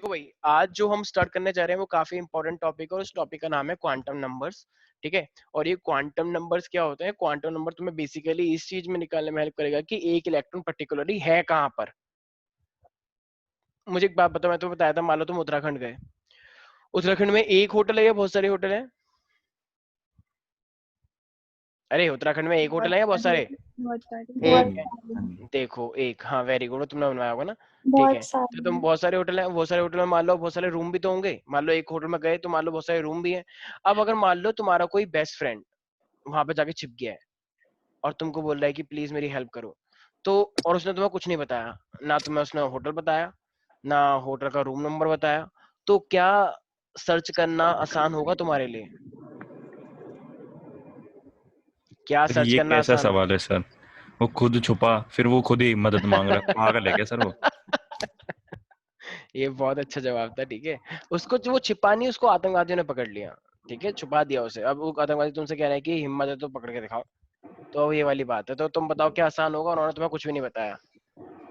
देखो भाई, आज जो हम स्टार्ट करने जा रहे हैं वो काफी इंपॉर्टेंट टॉपिक है और उस टॉपिक का नाम है क्वांटम नंबर्स। ठीक है। और ये क्वांटम नंबर्स क्या होते हैं? क्वांटम नंबर तुम्हें बेसिकली इस चीज में निकालने में हेल्प करेगा कि एक इलेक्ट्रॉन पर्टिकुलरली है कहाँ पर। मुझे एक बात बताओ, मैं तुम्हें बताया था, मान लो तुम उत्तराखंड गए, उत्तराखंड में एक होटल है या बहुत सारे होटल है? अरे उत्तराखंड में एक होटल है या बहुत सारे? बहुत सारी एक है। हाँ जी। देखो एक, हाँ वेरी गुड, तुमने बनवाया होगा ना। ठीक है। बहुत तो तुम सारी बहुत सारे होटल हैं, बहुत सारे होटल में मान लो बहुत सारे रूम भी तो होंगे। मान लो एक होटल में गए तो मान लो बहुत सारे रूम भी हैं। अब अगर मान लो तुम्हारा कोई बेस्ट फ्रेंड वहां पे जाके छिप गया है और तुमको बोल रहा है कि प्लीज मेरी हेल्प करो, तो और उसने तुम्हें कुछ नहीं बताया, ना तुम्हें उसने होटल बताया, ना होटल का रूम नंबर बताया, तो क्या सर्च करना आसान होगा तुम्हारे लिए? क्या सर सर्च ये करना कैसा आसान हो? सवाल है सर? वो खुद छुपा, फिर वो खुद ही मदद मांग रहा है। पागल है क्या सर वो? ये बहुत अच्छा जवाब था। ठीक है। उसको जो वो छिपा नहीं, उसको आतंकवादियों ने पकड़ लिया। ठीक है, छुपा दिया उसे। अब वो आतंकवादी तुमसे कह रहे हैं कि हिम्मत है तो पकड़ के दिखाओ। तो अब ये वाली बात है, तो तुम बताओ क्या आसान होगा? उन्होंने तुम्हें कुछ भी नहीं बताया,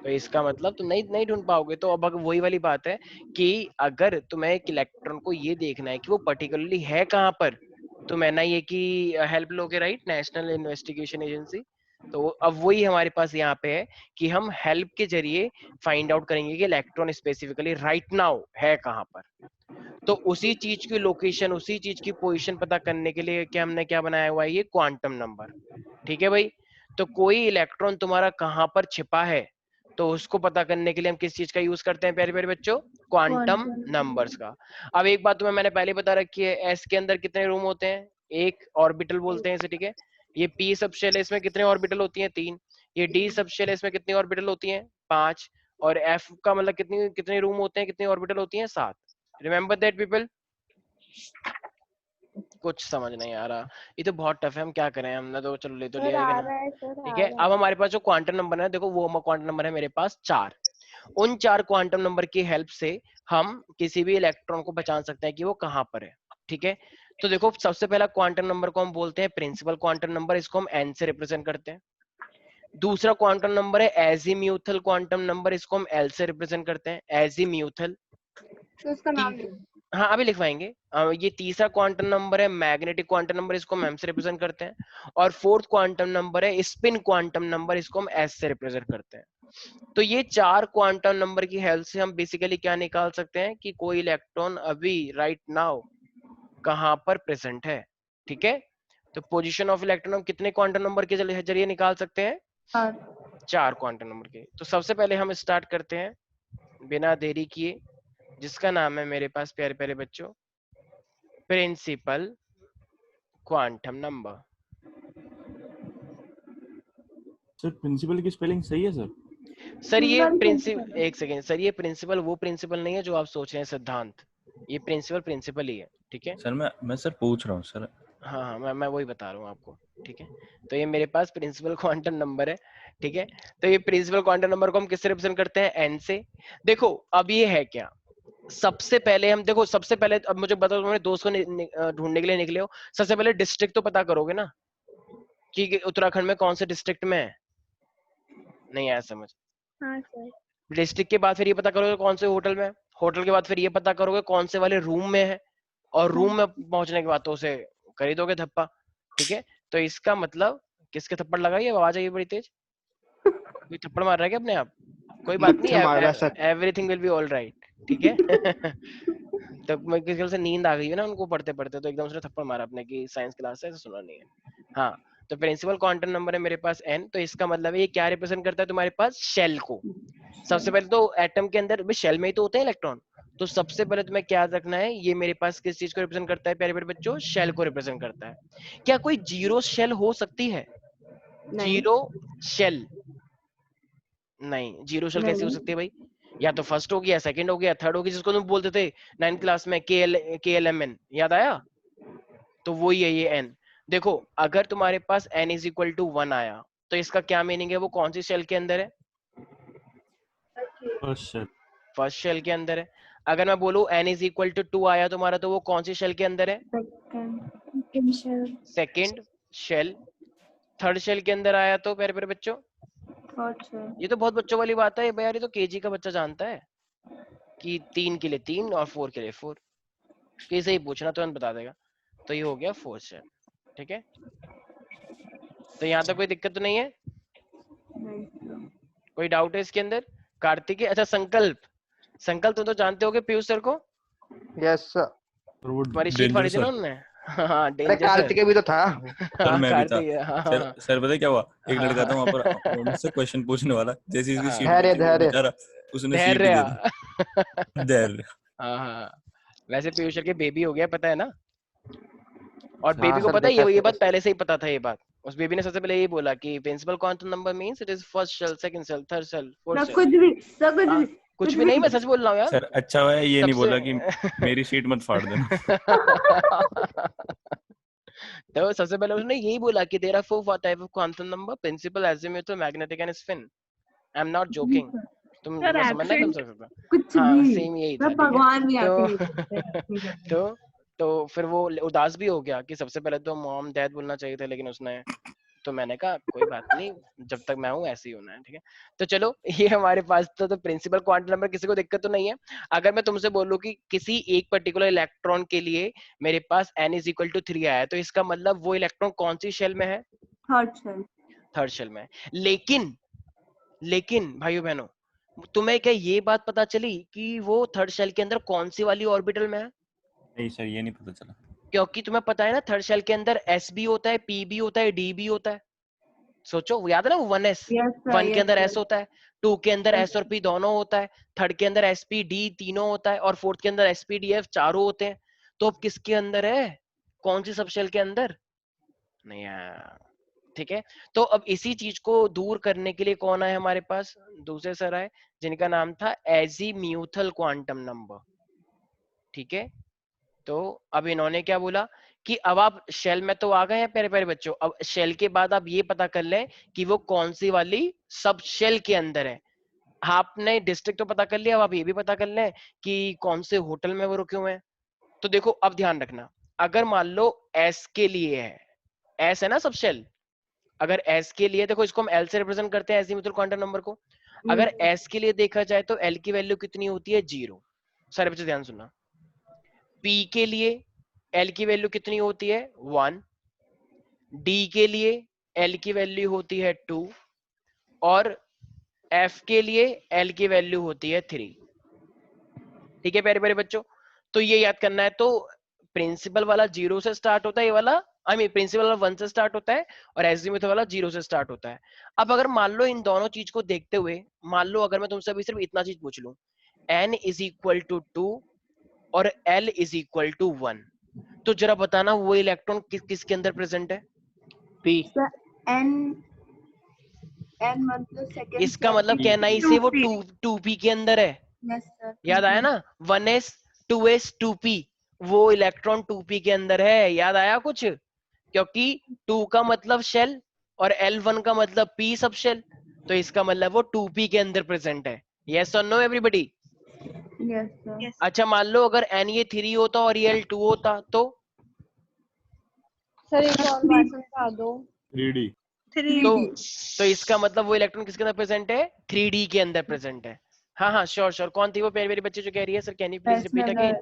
तो इसका मतलब तुम नहीं नहीं ढूंढ पाओगे। तो अब वही वाली बात है कि अगर तुम्हें एक इलेक्ट्रॉन को ये देखना है कि वो पर्टिकुलरली है कहाँ पर, तो मैं ना ये कि हेल्प लोगे, राइट, नेशनल इन्वेस्टिगेशन एजेंसी। तो अब वही हमारे पास यहाँ पे है कि हम हेल्प के जरिए फाइंड आउट करेंगे कि इलेक्ट्रॉन स्पेसिफिकली राइट नाउ है कहाँ पर। तो उसी चीज की लोकेशन, उसी चीज की पोजीशन पता करने के लिए क्या हमने क्या बनाया हुआ है, ये क्वांटम नंबर। ठीक है भाई। तो कोई इलेक्ट्रॉन तुम्हारा कहाँ पर छिपा है, तो उसको पता करने के लिए हम किस चीज का यूज करते हैं प्यारे प्यारे बच्चों? क्वांटम नंबर्स का। अब एक बात तुम्हें मैंने पहले बता रखी है, एस के अंदर कितने रूम होते हैं? एक ऑर्बिटल बोलते हैं इसे। ठीक है। ये पी सब शेल है, इसमें कितने ऑर्बिटल होती हैं? 3। ये डी सब शेल है, इसमें कितनी ऑर्बिटल होती हैं? 5। और एफ का मतलब कितनी कितने रूम होते हैं, कितनी ऑर्बिटल होती हैं? 7। Remember that people. कुछ समझ नहीं आ रहा, ये तो बहुत टफ है, हम क्या करें, हमने तो चलो ले तो सर लिया, आ लेकिन रहा है, सर ठीक आ है। रहा अब है। हमारे पास जो क्वांटम नंबर है, देखो वो क्वांटम नंबर है मेरे पास 4। उन 4 क्वांटम नंबर की हेल्प से हम किसी भी इलेक्ट्रॉन को पहचान सकते हैं कि वो कहाँ पर है। ठीक है। तो देखो सबसे पहला क्वांटम नंबर को हम बोलते हैं प्रिंसिपल क्वांटम नंबर, इसको हम एन से रिप्रेजेंट करते हैं। दूसरा क्वांटम नंबर है एजीम्यूथल क्वांटम नंबर, इसको हम एल से रिप्रेजेंट करते हैं, एजीम्यूथल। तो उसका नाम लिख। हाँ अभी लिखवाएंगे। ये तीसरा क्वांटम नंबर है मैग्नेटिक क्वांटम नंबर, इसको हम एम से रिप्रेजेंट करते हैं। और फोर्थ क्वांटम नंबर है स्पिन क्वांटम नंबर, इसको हम एस से रिप्रेजेंट करते हैं। तो ये 4 क्वांटम नंबर की हेल्प से हम बेसिकली क्या निकाल सकते हैं कि कोई इलेक्ट्रॉन अभी राइट नाउ कहाँ पर प्रेजेंट है। ठीक है। तो पोजीशन ऑफ इलेक्ट्रॉन हम कितने क्वांटम नंबर के जरिए निकाल सकते हैं? और 4 क्वांटम नंबर के। तो सबसे पहले हम स्टार्ट करते हैं बिना देरी किए, जिसका नाम है मेरे पास प्यारे प्यारे बच्चों principal quantum number. Sir principal की स्पेलिंग सही है सर? सर ये सिंगल प्रिंसिपल, प्रिंसिपल है। एक सेकेंड सर, ये प्रिंसिपल वो प्रिंसिपल नहीं है जो आप सोच रहे हैं सिद्धांत। ये प्रिंसिपल प्रिंसिपल ही है। ठीक है। सर मैं सर पूछ रहा हूँ सर। हाँ हाँ, मैं वही बता रहा हूँ आपको। ठीक है। तो ये मेरे पास प्रिंसिपल क्वांटम नंबर है। ठीक है। तो ये प्रिंसिपल क्वांटम नंबर को हम किससे रिप्रेजेंट करते हैं? एन से। देखो अब ये है क्या, सबसे पहले हम देखो, सबसे पहले अब मुझे बताओ, तुम्हारे दोस्त को ढूंढने के लिए निकले हो, सबसे पहले डिस्ट्रिक्ट तो पता करोगे ना कि उत्तराखंड में कौन से डिस्ट्रिक्ट में है। नहीं आया समझ? हाँ सर। डिस्ट्रिक्ट के बाद फिर ये पता करोगे कौन से होटल में है, होटल के बाद फिर ये पता करोगे कौन से वाले रूम में है, और रूम में पहुंचने के बाद तो उसे खरीदोगे धप्पा। ठीक है। तो इसका मतलब, किसके थप्पड़ लगाई है, आवाज आई है बड़ी तेज, कोई थप्पड़ मार रहा है क्या अपने आप? कोई बात नहीं, बच्चा मारा sir. Everything will be all right. ठीक है। तो मैं किसी ख्याल से नींद आ गई है ना उनको पढ़ते पढ़ते, तो एकदम से थप्पड़ मारा अपने की, साइंस क्लास है तो सुना नहीं है। हाँ। तो प्रिंसिपल क्वांटम नंबर है मेरे पास एन, तो इसका मतलब है ये क्या रिप्रेजेंट करता है तुम्हारे पास? शेल को। सबसे पहले तो एटम के अंदर शेल में ही तो होते हैं इलेक्ट्रॉन, तो सबसे पहले तुम्हें क्या रखना है, ये मेरे पास किस चीज को रिप्रेजेंट करता है प्यारे प्यारे बच्चों? शेल को रिप्रेजेंट करता है। क्या कोई जीरो शेल हो सकती है? नहीं जीरो शेल? नहीं, जीरो शेल कैसी हो नहीं सकती है भाई? या तो फर्स्ट होगी, या सेकंड होगी, या थर्ड होगी, जिसको तुम बोलते थे 9th क्लास में के एल एम एन, याद आया? तो वही है ये एन। देखो अगर तुम्हारे पास एन इज इक्वल टू 1 आया, तो इसका क्या मीनिंग है, वो कौन सी शेल के अंदर है? First sir. फर्स्ट शेल के अंदर है। अगर मैं बोलूं एन इज इक्वल टू 2 आया तुम्हारा, तो वो कौन सी शेल के अंदर है? Second shell. Second shell. Third shell के अंदर आया तो प्यारे प्यारे बच्चों, फोर्थ शेल। ये तो बहुत बच्चों वाली बात है भाई यार, ये तो केजी का बच्चा जानता है। कि 3 के लिए 3 और 4 के लिए 4, किसी ही पूछना तुरंत बता देगा। तो ये हो गया 4 शेल। ठीक है, तो यहाँ तक कोई दिक्कत तो नहीं है? नहीं सर। कोई डाउट है इसके अंदर? कार्तिकेय, अच्छा संकल्प, संकल्प तुम तो जानते होगे पीयूष सर को, यस सर। और वो तुम्हारी शीट डेंजर फाड़ी थी ना सर। उन्होंने। हाँ अरे डेंजर सर। कार्तिकेय भी तो था। सर हाँ मैं भी था। कार्तिक, हाँ सर हाँ सर पता है क्या हुआ, एक हाँ लड़का था वहां पर हाँ मुझसे क्वेश्चन पूछने वाला, जैसे इसकी हाँ, शीट धैर्य मिली वो धैर्य। बेचारा उसने शीट ही धैर्य। दे दी। धैर्य। हाँ हाँ, वैसे पीयूष सर के बेबी हो गया पता है ना, और सर बेबी हाँ को सर, पता है देखा ये बात स्टेटस। पहले से ही पता था ये बात। उस बेबी ने सबसे पहले ये बोला कि principal quantum number means it is first shell, second shell, third shell, fourth sir shell. कुछ भी, सर कुछ हाँ भी, कुछ भी नहीं, मैं सच बोल रहा हूँ यार। सर अच्छा हुआ है ये नहीं सबसे बोला कि मेरी शीट मत फाड़ देना। तो सबसे पहले उसने यही बोला कि there are four type of quantum number, principal, azimuth, magnetic and spin. I am not joking, तुम सर मैं समझना तुम एब्सेंट समझ सकते हो। कुछ हाँ भी, सेम यही था, सर ठीक है। भगवान भी आके ले तो सकते हैं ठीक है। तो फिर वो उदास भी हो गया कि सबसे पहले तो मॉम डैड बोलना चाहिए था, लेकिन उसने, तो मैंने कहा कोई बात नहीं, जब तक मैं हूँ ऐसे ही होना है, ठीक है। तो चलो ये हमारे पास तो प्रिंसिपल क्वांटम नंबर, किसी को दिक्कत तो नहीं है? अगर मैं तुमसे बोलूं कि किसी एक पर्टिकुलर इलेक्ट्रॉन के लिए मेरे पास n इज इक्वल टू 3 आया है, तो इसका मतलब वो इलेक्ट्रॉन कौन सी शेल में है? Third shell. थर्ड शेल में है। लेकिन लेकिन भाइयों बहनों, तुम्हें क्या ये बात पता चली कि वो थर्ड शेल के अंदर कौन सी वाली ऑर्बिटल में है? नहीं सर ये नहीं पता चला। क्योंकि तुम्हें पता है ना थर्ड शेल के अंदर s भी होता है, p भी होता है, d भी होता है। सोचो, वो याद है ना, वो 1s, यस सर, 1 के यस अंदर सर, s होता है, 2 के अंदर यस s और p दोनों होता है, थर्ड के अंदर sp d तीनों होता है, और फोर्थ के अंदर sp d f चारों होते हैं। तो अब किसके अंदर है, कौन सी सबशेल के अंदर? नहीं यार, ठीक है। तो अब इसी चीज को दूर करने के लिए कौन आए हमारे पास? दूसरे सर आए, जिनका नाम था एजीम्यूथल क्वांटम नंबर, ठीक है। तो अब इन्होंने क्या बोला कि अब आप शेल में तो आ गए हैं प्यारे प्यारे बच्चों, अब शेल के बाद आप ये पता कर लें कि वो कौन सी वाली सब शेल के अंदर है। आपने डिस्ट्रिक्ट तो पता कर लिया, अब आप ये भी पता कर लें कि कौन से होटल में वो रुके हुए हैं। तो देखो अब ध्यान रखना, अगर मान लो एस के लिए है, एस है ना सब शेल, अगर एस के लिए, देखो इसको हम एल से रिप्रेजेंट करते हैं एजीमुथल क्वांटम नंबर को। अगर एस के लिए देखा जाए तो एल की वैल्यू कितनी होती है? 0। सारे बच्चे ध्यान सुनना। पी के लिए एल की वैल्यू कितनी होती है? 1। डी के लिए एल की वैल्यू होती है 2, और एफ के लिए एल की वैल्यू होती है 3। ठीक है प्यारे प्यारे बच्चों, तो ये याद करना है। तो प्रिंसिपल वाला 0 से स्टार्ट होता है, ये वाला आई मीन प्रिंसिपल वाला 1 से स्टार्ट होता है, और एजीमुथ वाला 0 से स्टार्ट होता है। अब अगर मान लो इन दोनों चीज को देखते हुए, मान लो अगर मैं तुमसे अभी सिर्फ इतना चीज पूछ लूं, n इज इक्वल टू 2 और l इज इक्वल टू 1, तो जरा बताना वो इलेक्ट्रॉन किसके अंदर प्रेजेंट है? पी। सर एन, एन मतलब सेकंड इसका शेल मतलब P कहना ही से वो 2p के अंदर है। यस सर, याद आया ना, 1s 2s 2p, वो इलेक्ट्रॉन 2p के अंदर है। याद आया कुछ? क्योंकि 2 का मतलब शेल और L1 का मतलब p सब शेल, तो इसका मतलब वो 2p के अंदर प्रेजेंट है। यस और नो एवरीबॉडी? Yes sir. अच्छा मान लो अगर n ये 3 होता और ये L2 होता तो? सर एक और बार समझा दो। 3D। तो इसका मतलब वो इलेक्ट्रॉन किसके अंदर प्रेजेंट है? 3D के अंदर प्रेजेंट है। हाँ हाँ श्योर श्योर, कौन थी वो प्यारी प्यारी बच्चे जो कह रही है sir, can you please repeat again?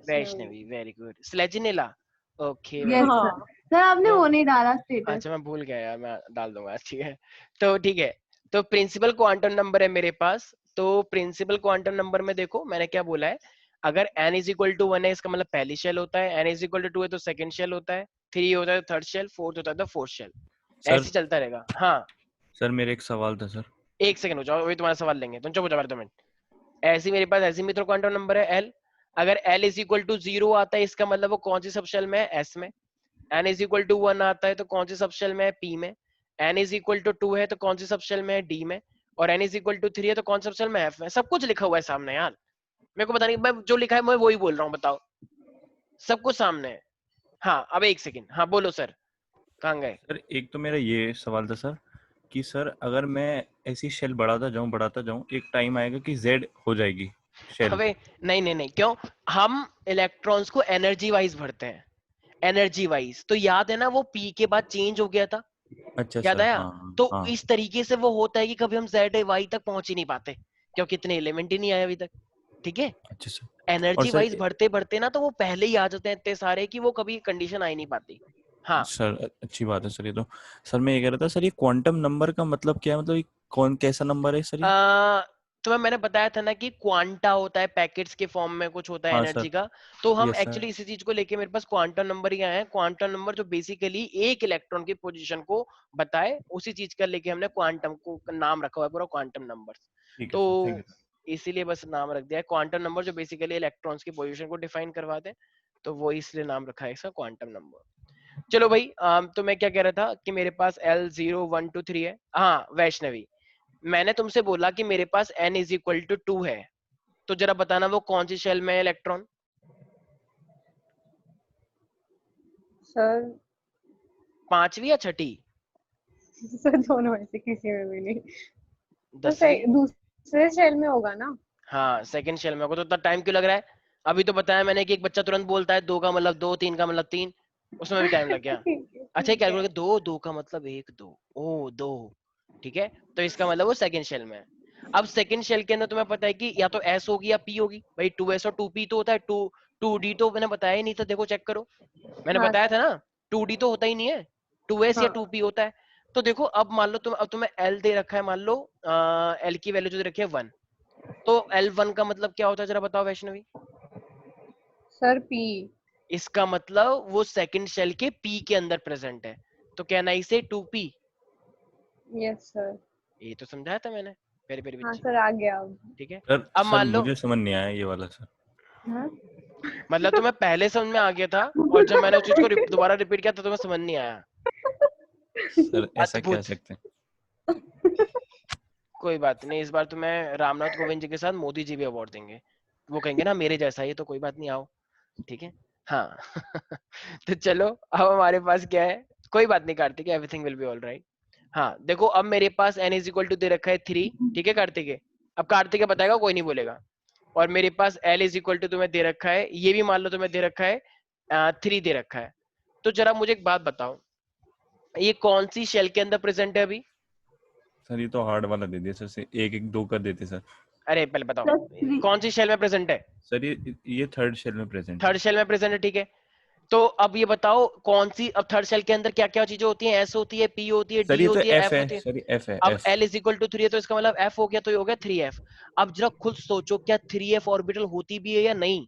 Vaishnavi, very good. स्लेजिनेला, okay yes very sir. Good. Sir आपने तो वो नहीं डाला स्टेटस। अच्छा मैं भूल गया यार, मैं डाल दूंगा, ठीक है। तो ठीक है, तो प्रिंसिपल क्वांटम नंबर है मेरे पास। तो प्रिंसिपल क्वांटम नंबर में देखो मैंने क्या बोला है, अगर n इज इक्वल टू 1 है इसका मतलब पहली शेल होता है, n इज इक्वल टू 2 है तो सेकंड शेल होता है, 3 होता है तो थर्ड शेल, 4 होता है तो फोर्थ शेल। सर ऐसे ही चलता रहेगा। हाँ सर मेरे एक सवाल था सर। एक सेकंड हो जाओ, वही तुम्हारा सवाल लेंगे, तुम चुप हो जाओ 2 मिनट। ऐसे मेरे पास एजीमुथल क्वांटम नंबर है l, अगर l इज इक्वल टू 0 आता है इसका मतलब वो कौन सी सब शेल में है? s में। n इज इक्वल टू 1 आता है तो कौन सी सब शेल में है? p में। n इज इक्वल टू 2 है तो कौन सी सब शेल में है? d में। और n इज इक्वल टू 3 है तो कौन सा सब शेल में है? f में। सब कुछ लिखा हुआ है सामने यार, मेरे को पता नहीं, मैं जो लिखा है मैं वही बोल रहा हूँ, बताओ। सब कुछ सामने है। हाँ अब एक सेकंड, हाँ बोलो सर, कहाँ गए? सर एक तो मेरा ये सवाल था सर कि सर अगर मैं ऐसी शेल बढ़ाता जाऊं एक टाइम आएगा कि Z हो जाएगी शेल। अबे नहीं नहीं नहीं, क्यों? हम इलेक्ट्रॉन्स को एनर्जी वाइज भरते हैं, एनर्जी वाइज। तो याद है ना वो p के बाद चेंज हो गया था, अच्छा याद सर आया? हाँ तो हाँ। इस तरीके से वो होता है कि कभी हम z y तक पहुंच ही नहीं पाते, क्योंकि इतने एलिमेंट ही नहीं आए अभी तक। ठीक है। अच्छा सर। एनर्जी सर वाइज बढ़ते बढ़ते ना तो वो पहले ही आ जाते हैं इतने सारे कि वो कभी कंडीशन आ ही नहीं पाती। हाँ सर अच्छी बात है सर ये तो। सर मैं ये कह रहा था सर, ये क्वांटम नंबर का मतलब क्या है? मतलब ये कौन कैसा नंबर है सर ये? तुम्हें मैंने बताया था ना कि क्वांटा होता है, पैकेट्स के फॉर्म में कुछ होता है हाँ एनर्जी सर। का। तो हम यस सर। एक्चुअली इसी चीज को लेके मेरे पास क्वांटम नंबर ही आया है। क्वांटम नंबर जो बेसिकली एक इलेक्ट्रॉन की पोजीशन को बताए, उसी चीज का लेके हमने क्वांटम को नाम रखा हुआ है पूरा क्वांटम नंबर। ठीक है तो सर, थैंक यू सर। इसीलिए बस नाम रख दिया है क्वांटम नंबर, जो बेसिकली इलेक्ट्रॉन्स की पोजीशन को डिफाइन करवाते हैं। तो वो इसलिए नाम रखा है इसका क्वांटम नंबर। चलो भाई, तो मैं क्या कह रहा था कि मेरे पास L0 1 2 3 है। हाँ वैष्णवी, मैंने तुमसे बोला कि मेरे पास n इज इक्वल टू 2 है, तो जरा बताना वो कौन सी शेल में है इलेक्ट्रॉन? सर 5वीं या 6ठी? सर दोनों में से किसी में भी नहीं। तो 10वीं? दूसरे शेल में होगा ना? हाँ सेकंड शेल में होगा। तो इतना टाइम क्यों लग रहा है? अभी तो बताया मैंने कि एक बच्चा तुरंत बोलता है 2 का मतलब 2, 3 का मतलब 3, उसमें भी टाइम लग गया। अच्छा ये ठीक है। कैलकुलेट 2, 2 का मतलब 1 2, ओ 2, ठीक है। तो इसका मतलब वो सेकंड शेल में है। अब सेकंड शेल के अंदर तुम्हें पता है कि या तो S होगी या P होगी। भाई 2S और 2P तो होता है, 2D तो मैंने बताया ही नहीं था, देखो चेक करो, मैंने हाँ बताया सर। था ना 2D तो होता ही नहीं है, 2S या हाँ 2P होता है। तो देखो अब मान लो अब तुम्हें L दे रखा है, मान लो L की वैल्यू जो दे रखी है 1, तो L1 का मतलब क्या होता है जरा बताओ वैष्णवी? Sir P। इसका मतलब वो सेकंड शेल के P के अंदर प्रेजेंट है, तो कहना इसे 2P। Yes sir. ये तो समझाया था मैंने, प्यारी प्यारी हाँ बच्ची, सर आ गया अब। ठीक है। सर अब सर मान लो, मुझे समझ नहीं आया ये वाला सर। हाँ? मतलब तुम्हें पहले समझ में आ गया था और जब मैंने उस चीज को दोबारा रिपीट किया तो तुम्हें समझ नहीं आया। सर ऐसा कह अद्भुत। सकते हैं। कोई बात नहीं, इस बार तुम्हें रामनाथ कोविंद जी के साथ मोदी जी भी अवार्ड देंगे, वो कहेंगे ना मेरे जैसा ही, तो कोई बात नहीं, आओ, ठीक है। हाँ तो चलो अब हमारे पास क्या है, कोई बात नहीं Kartik, everything will be all right. हाँ देखो अब मेरे पास n इज इक्वल टू दे रखा है 3, ठीक है कार्तिक है। अब कार्तिक बताएगा, कोई नहीं बोलेगा। और मेरे पास L इज इक्वल टू तुम्हें दे रखा है, ये भी मान लो तुम्हें दे रखा है 3 दे रखा है। तो जरा मुझे एक बात बताओ, ये कौन सी शेल के अंदर प्रेजेंट है अभी? सर ये तो हार्ड वाला दे दिया सर, से 1 1 2 कर देते सर। अरे पहले बताओ +3। कौन सी शेल में प्रेजेंट है? सर ये थर्ड शेल में प्रेजेंट थर्ड है। शेल में प्रेजेंट है, ठीक है। तो अब ये बताओ कौन सी, अब थर्ड शेल के अंदर क्या क्या चीजें होती हैं? S होती है, P होती है, सर D ये तो होती है, एफ F है होती है। सर, ये एफ है अब F. L is equal to 3 है, तो इसका मतलब F हो गया, तो ये हो गया 3F। अब जरा खुद सोचो, क्या 3F ऑर्बिटल होती भी है या नहीं?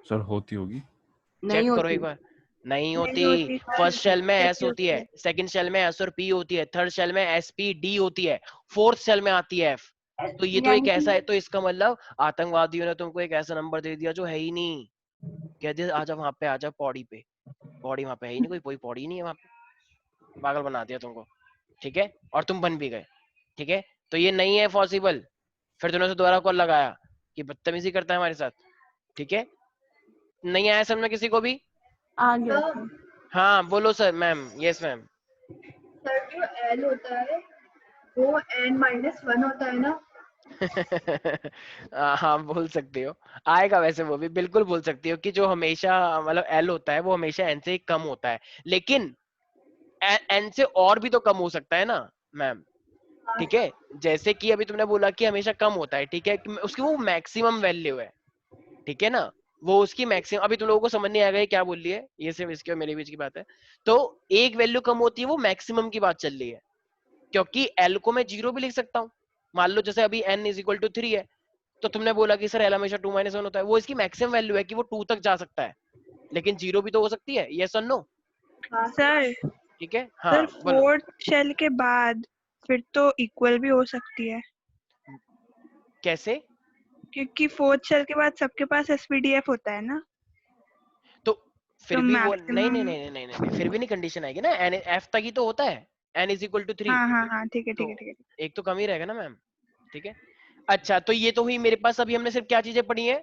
सर होती होगी। चेक नहीं करो होती। एक बार। नहीं नहीं होती। होती फर्स्ट सर। शेल में S कैसी होती होती है, है? सेकंड शेल में S और P होती है, थर्ड शेल में S P D होती है, फोर्थ शेल में आती है F। तो ये तो एक यानी ऐसा है, कि तो इसका मतलब आतंकवादियों ने तुमको एक ऐसा नंबर दे दिया जो है ही नहीं। कह दिया आजा वहां पे, आजा पौड़ी पे, पौड़ी वहां पे है ही नहीं, कोई पौड़ी नहीं है वहां पे, पागल बना दिया तुमको, ठीक है। और तुम बन भी गए, ठीक है। तो ये नहीं है पॉसिबल। फिर तुमने तो दोबारा कॉल लगाया कि बदतमीजी करता है हमारे साथ, ठीक है। नहीं आया समझ में किसी को भी? आ गया सर। हाँ बोलो sir, ma'am, yes ma'am. Sir जो एल होता है वो n-1 होता है ना? हाँ बोल सकते हो, आएगा वैसे वो भी, बिल्कुल बोल सकती हो कि जो हमेशा मतलब एल होता है वो हमेशा एन से कम होता है, लेकिन एन से और भी तो कम हो सकता है ना मैम, हाँ ठीक है। जैसे कि अभी तुमने बोला कि हमेशा कम होता है, ठीक है, कि उसकी वो मैक्सिमम वैल्यू है, ठीक है ना, वो उसकी मैक्सिमम, अभी तुम लोगों को समझ नहीं आएगा ये क्या बोल रही है, ये सिर्फ इसके और मेरे बीच की बात है। तो एक वैल्यू कम होती है, वो मैक्सिमम की बात चल रही है, क्योंकि एल को मैं 0 भी लिख सकता हूँ। मान लो जैसे अभी n इज इक्वल टू 3 है, तो तुमने बोला कि सर एल हमेशा 2 - 1 होता है, वो इसकी मैक्सिमम वैल्यू है कि वो 2 तक जा सकता है, लेकिन 0 भी तो हो सकती है, यस और नो, हाँ सर ठीक है। सर हाँ बोलो। फोर्थ शेल के बाद फिर तो इक्वल भी हो सकती है, कैसे? क्योंकि फोर्थ शेल के बाद सबके पास SPDF होता है ना, तो फिर तो भी वो नहीं नहीं मैक्सिमम। नहीं नहीं नहीं नहीं, फिर भी नहीं कंडीशन आएगी ना, एन एफ तक ही तो होता है, n इज इक्वल टू 3, हाँ हाँ हाँ ठीक है तो ठीक है ठीक है। एक तो कम ही रहेगा ना मैम, ठीक है। अच्छा तो ये तो हुई मेरे पास, अभी हमने सिर्फ क्या चीजें पढ़ी है,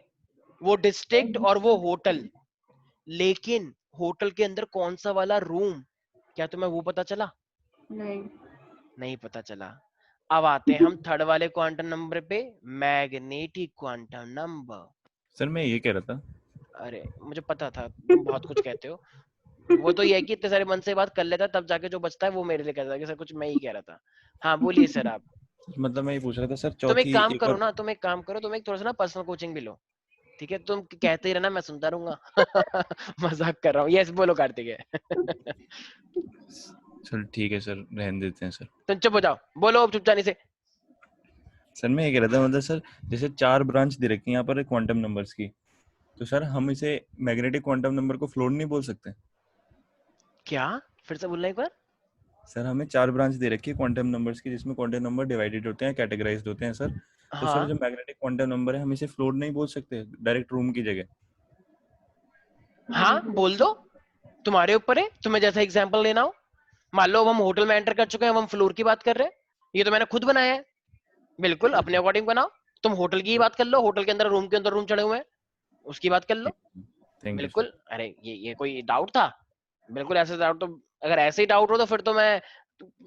वो डिस्ट्रिक्ट और वो होटल, लेकिन होटल के अंदर कौन सा वाला रूम, क्या तुम्हें वो पता चला? नहीं। नहीं पता चला। अब आते हैं हम थर्ड वाले क्वांटम नंबर पे, मैग्नेटिक क्वांटम नंबर। सर मैं ये कह रहा था। अरे मुझे पता था तुम बहुत कुछ कहते हो, वो तो ये है कि इतने सारे मन से बात कर लेता तब जाके जो बचता है वो मेरे लिए कहता है कि सर कुछ मैं ही कह रहा था। हाँ बोलिए सर आप। मतलब मैं ये पूछ रहा था सर, तुम एक चौथी काम एक करो और ना, तुम एक काम करो, तुम एक थोड़ा सा ना पर्सनल कोचिंग भी लो, ठीक है? तुम कहते ही रहना, मैं सुनता रहूंगा। मजाक कर रहा हूँ। यस बोलो कार्तिक है। चल ठीक है सर, रहने देते हैं सर। तुम चुप हो जाओ, बोलो चुपचानी से। सर मैं ये कह रहा था, मतलब सर जैसे 4 ब्रांच दे रखी है यहाँ पर क्वांटम नंबर्स की, तो सर हम इसे मैग्नेटिक क्वांटम नंबर को फ्लोट नहीं बोल सकते? क्या? फिर से बोलना एक बार। सर हमें 4 ब्रांच दे रखी है क्वांटम नंबर्स की, जिसमें क्वांटम नंबर डिवाइडेड होते हैं, कैटेगराइज्ड होते हैं सर। तो सर हाँ जो मैग्नेटिक क्वांटम नंबर है, हम इसे फ्लोट नहीं बोल सकते डायरेक्ट रूम की जगह? हाँ बोल दो, तुम्हारे ऊपर है, तुम्हें जैसा एग्जांपल लेना हो। मान लो अब हम होटल में एंटर कर चुके हैं, अब हम फ्लोर की बात कर रहे हैं, ये तो मैंने खुद बनाया है। बिल्कुल अपने अकॉर्डिंग बनाओ। तुम होटल की ही बात कर लो, होटल के अंदर रूम चढ़े हुए हैं, उसकी बात कर लो। Thank you sir. बिल्कुल, अरे ये कोई डाउट था? बिल्कुल ऐसे डाउट तो, अगर ऐसे ही डाउट हो तो फिर तो मैं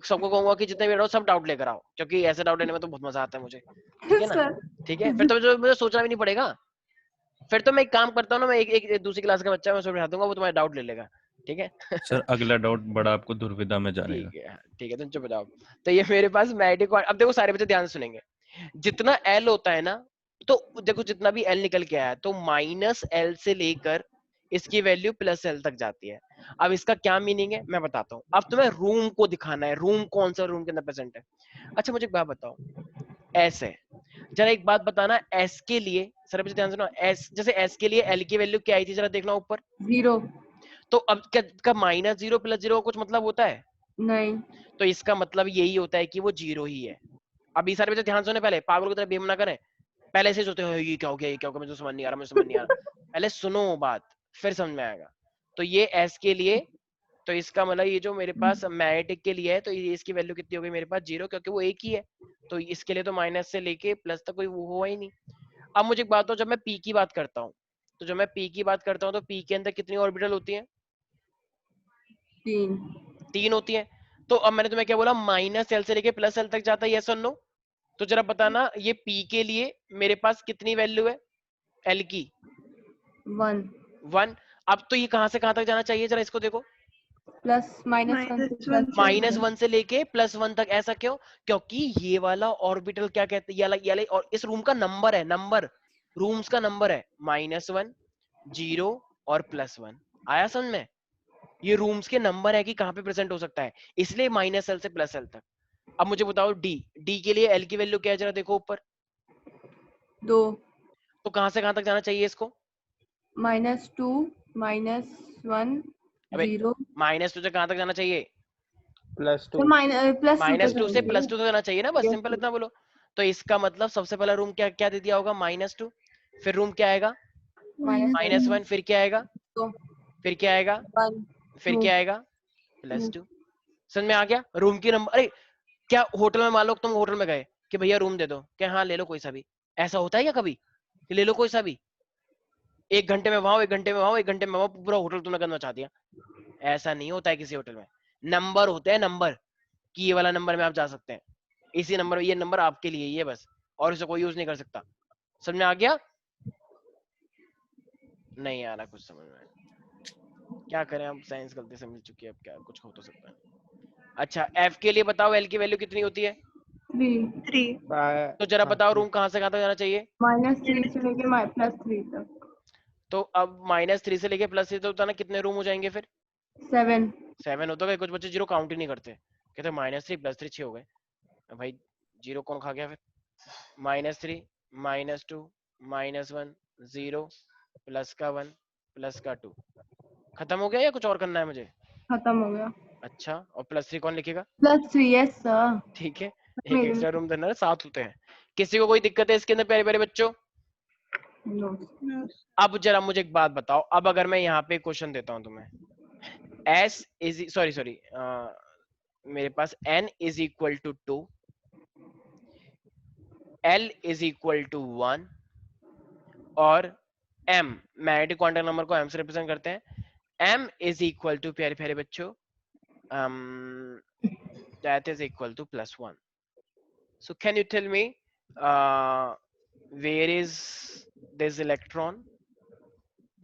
सबको कहूंगा कि जितने भी डाउट सब डाउट लेकर आओ, क्योंकि ऐसे डाउट लेने में तो बहुत मजा आता है मुझे। ठीक है ना? सर ठीक है, फिर तो मुझे सोचना भी नहीं पड़ेगा। फिर तो मैं एक काम करता हूँ ना, मैं एक दूसरी क्लास का बच्चा मैं उसको बिठा दूंगा, वो तुम्हारे डाउट ले लेगा। ठीक है? सर अगला डाउट बड़ा आपको दुर्विधा में जानेगा। ठीक है, ठीक है, तुम चुप हो जाओ। तो ये मेरे पास मैग्नेटिक, अब देखो सारे बच्चे ध्यान से सुनेंगे। जितना एल होता है ना, तो देखो जितना भी एल निकल के आया, तो माइनस एल से लेकर इसकी वैल्यू प्लस एल तक जाती है। अब इसका क्या मीनिंग है मैं बताता हूँ। अब तुम्हें रूम को दिखाना है, रूम कौन सा रूम के अंदर प्रेजेंट है। अच्छा मुझे एक बात बताओ, एस है, जरा एक बात बताना, एस के लिए सर मुझे ध्यान सुनो, एस जैसे एस के लिए एल की वैल्यू क्या आई थी, जरा देखना ऊपर। 0 तो अब क्या माइनस जीरो प्लस जीरो का कुछ मतलब होता है? नहीं। तो इसका मतलब यही होता है कि वो जीरो ही है। अब ये सारे बच्चे ध्यान सुने, पहले पागल की तरह बेम ना करें। पहले से सोचते हो ये क्या हो गया, ये क्या हो गया, मुझे समझ नहीं आ रहा, मुझे समझ नहीं आ रहा। पहले सुनो बात, फिर समझ में आएगा। तो ये एस के लिए, तो इसका मतलब ये जो मेरे पास मैग्नेटिक के लिए है, तो ये इसकी वैल्यू कितनी हो गई मेरे पास? जीरो, क्योंकि वो एक ही है। तो इसके लिए तो माइनस से लेके प्लस तक कोई वो हुआ ही नहीं। अब मुझे एक बात हो, जब मैं पी की बात करता हूँ, तो जब मैं पी की बात करता हूँ तो पी के अंदर कितनी ऑर्बिटल होती है? 3 तीन होती है। तो अब मैंने तुम्हें क्या बोला, माइनस एल से लेके प्लस एल तक जाता है, यस और नो? तो जरा बताना ये पी के लिए मेरे पास कितनी वैल्यू है एल की? 1 वन। अब तो ये कहां से कहां तक जाना चाहिए, जरा इसको देखो। प्लस माइनस 1 माइनस से वन प्लस से माइनस वन से लेके प्लस वन तक, ऐसा क्यों? क्योंकि ये वाला ऑर्बिटल क्या कहते हैं, ये वाला और इस रूम का नंबर है, नंबर रूम्स का नंबर है -1, 0 और +1। आया समझ में? ये रूम्स के नंबर है कि कहां पे प्रेजेंट हो सकता है, इसलिए माइनस एल से प्लस एल तक। अब मुझे बताओ डी, डी के लिए एल की वैल्यू क्या है, जरा देखो ऊपर। 2 तो कहां से कहां तक जाना चाहिए इसको? -2 -1 अबे 0 -2 से कहां तक जाना चाहिए? प्लस तो 2 -2 से +2 तक जाना चाहिए ना, बस Yes, सिंपल इतना बोलो। तो इसका मतलब सबसे पहला रूम क्या क्या दे दिया होगा? -2। फिर रूम क्या आएगा? -1। फिर क्या आएगा? तो फिर क्या आएगा? 1 फिर 2 क्या आएगा? +2। समझ में आ गया? रूम की नंबर, अरे क्या होटल में, मान लो तुम होटल में गए कि भैया रूम दे दो, क्या हाँ ले लो कोई सा भी, ऐसा होता है क्या कभी कि ले लो कोई सा भी? 1 घंटे में वहां, 1 घंटे में वहां, 1 घंटे में वहां, पूरा होटल तुमने गंदा मचा दिया। ऐसा नहीं होता है किसी होटल में। नंबर होते हैं, नंबर, कि ये वाला नंबर में आप जा सकते हैं, इसी नंबर, ये नंबर आपके लिए ही है बस, और इसे कोई यूज नहीं कर सकता। समझ में आ गया? नहीं आ रहा कुछ समझ में? क्या करें, अब साइंस गलती से मिल चुकी है, अब क्या कुछ हो तो सकता है। अच्छा एफ के लिए बताओ, एल की वैल्यू कितनी होती है? 3 3 तो जरा बताओ रूम कहां से कहां तक जाना चाहिए? -3 से लेके +3 तक तो अब -3 से लेके +3 तक बताना कितने रूम हो जाएंगे फिर? 7 7 होता है। कुछ बच्चे जीरो काउंट ही नहीं करते, कहते -3 +3 6 हो गए। भाई जीरो कौन खा गया फिर? -3 -2 -1 0 प्लस का 1 प्लस का 2, खत्म हो गया या कुछ और करना है मुझे? खत्म हो गया। अच्छा, और +3 कौन लिखेगा? +3 यस सर। ठीक है, एक एक्स्ट्रा रूम देना है, 7 होते हैं। किसी को कोई दिक्कत है इसके अंदर प्यारे प्यारे बच्चों? नो अब जरा मुझे एक बात बताओ, अब अगर मैं यहाँ पे क्वेश्चन देता हूँ तुम्हें, s इज सॉरी मेरे पास n is equal to 2, l is equal to 1 और m, मैग्नेटिक क्वांटम नंबर को m से रिप्रेजेंट करते हैं, m इज इक्वल टू, प्यारे प्यारे बच्चों, that is equal to +1. So can you tell me where is this electron?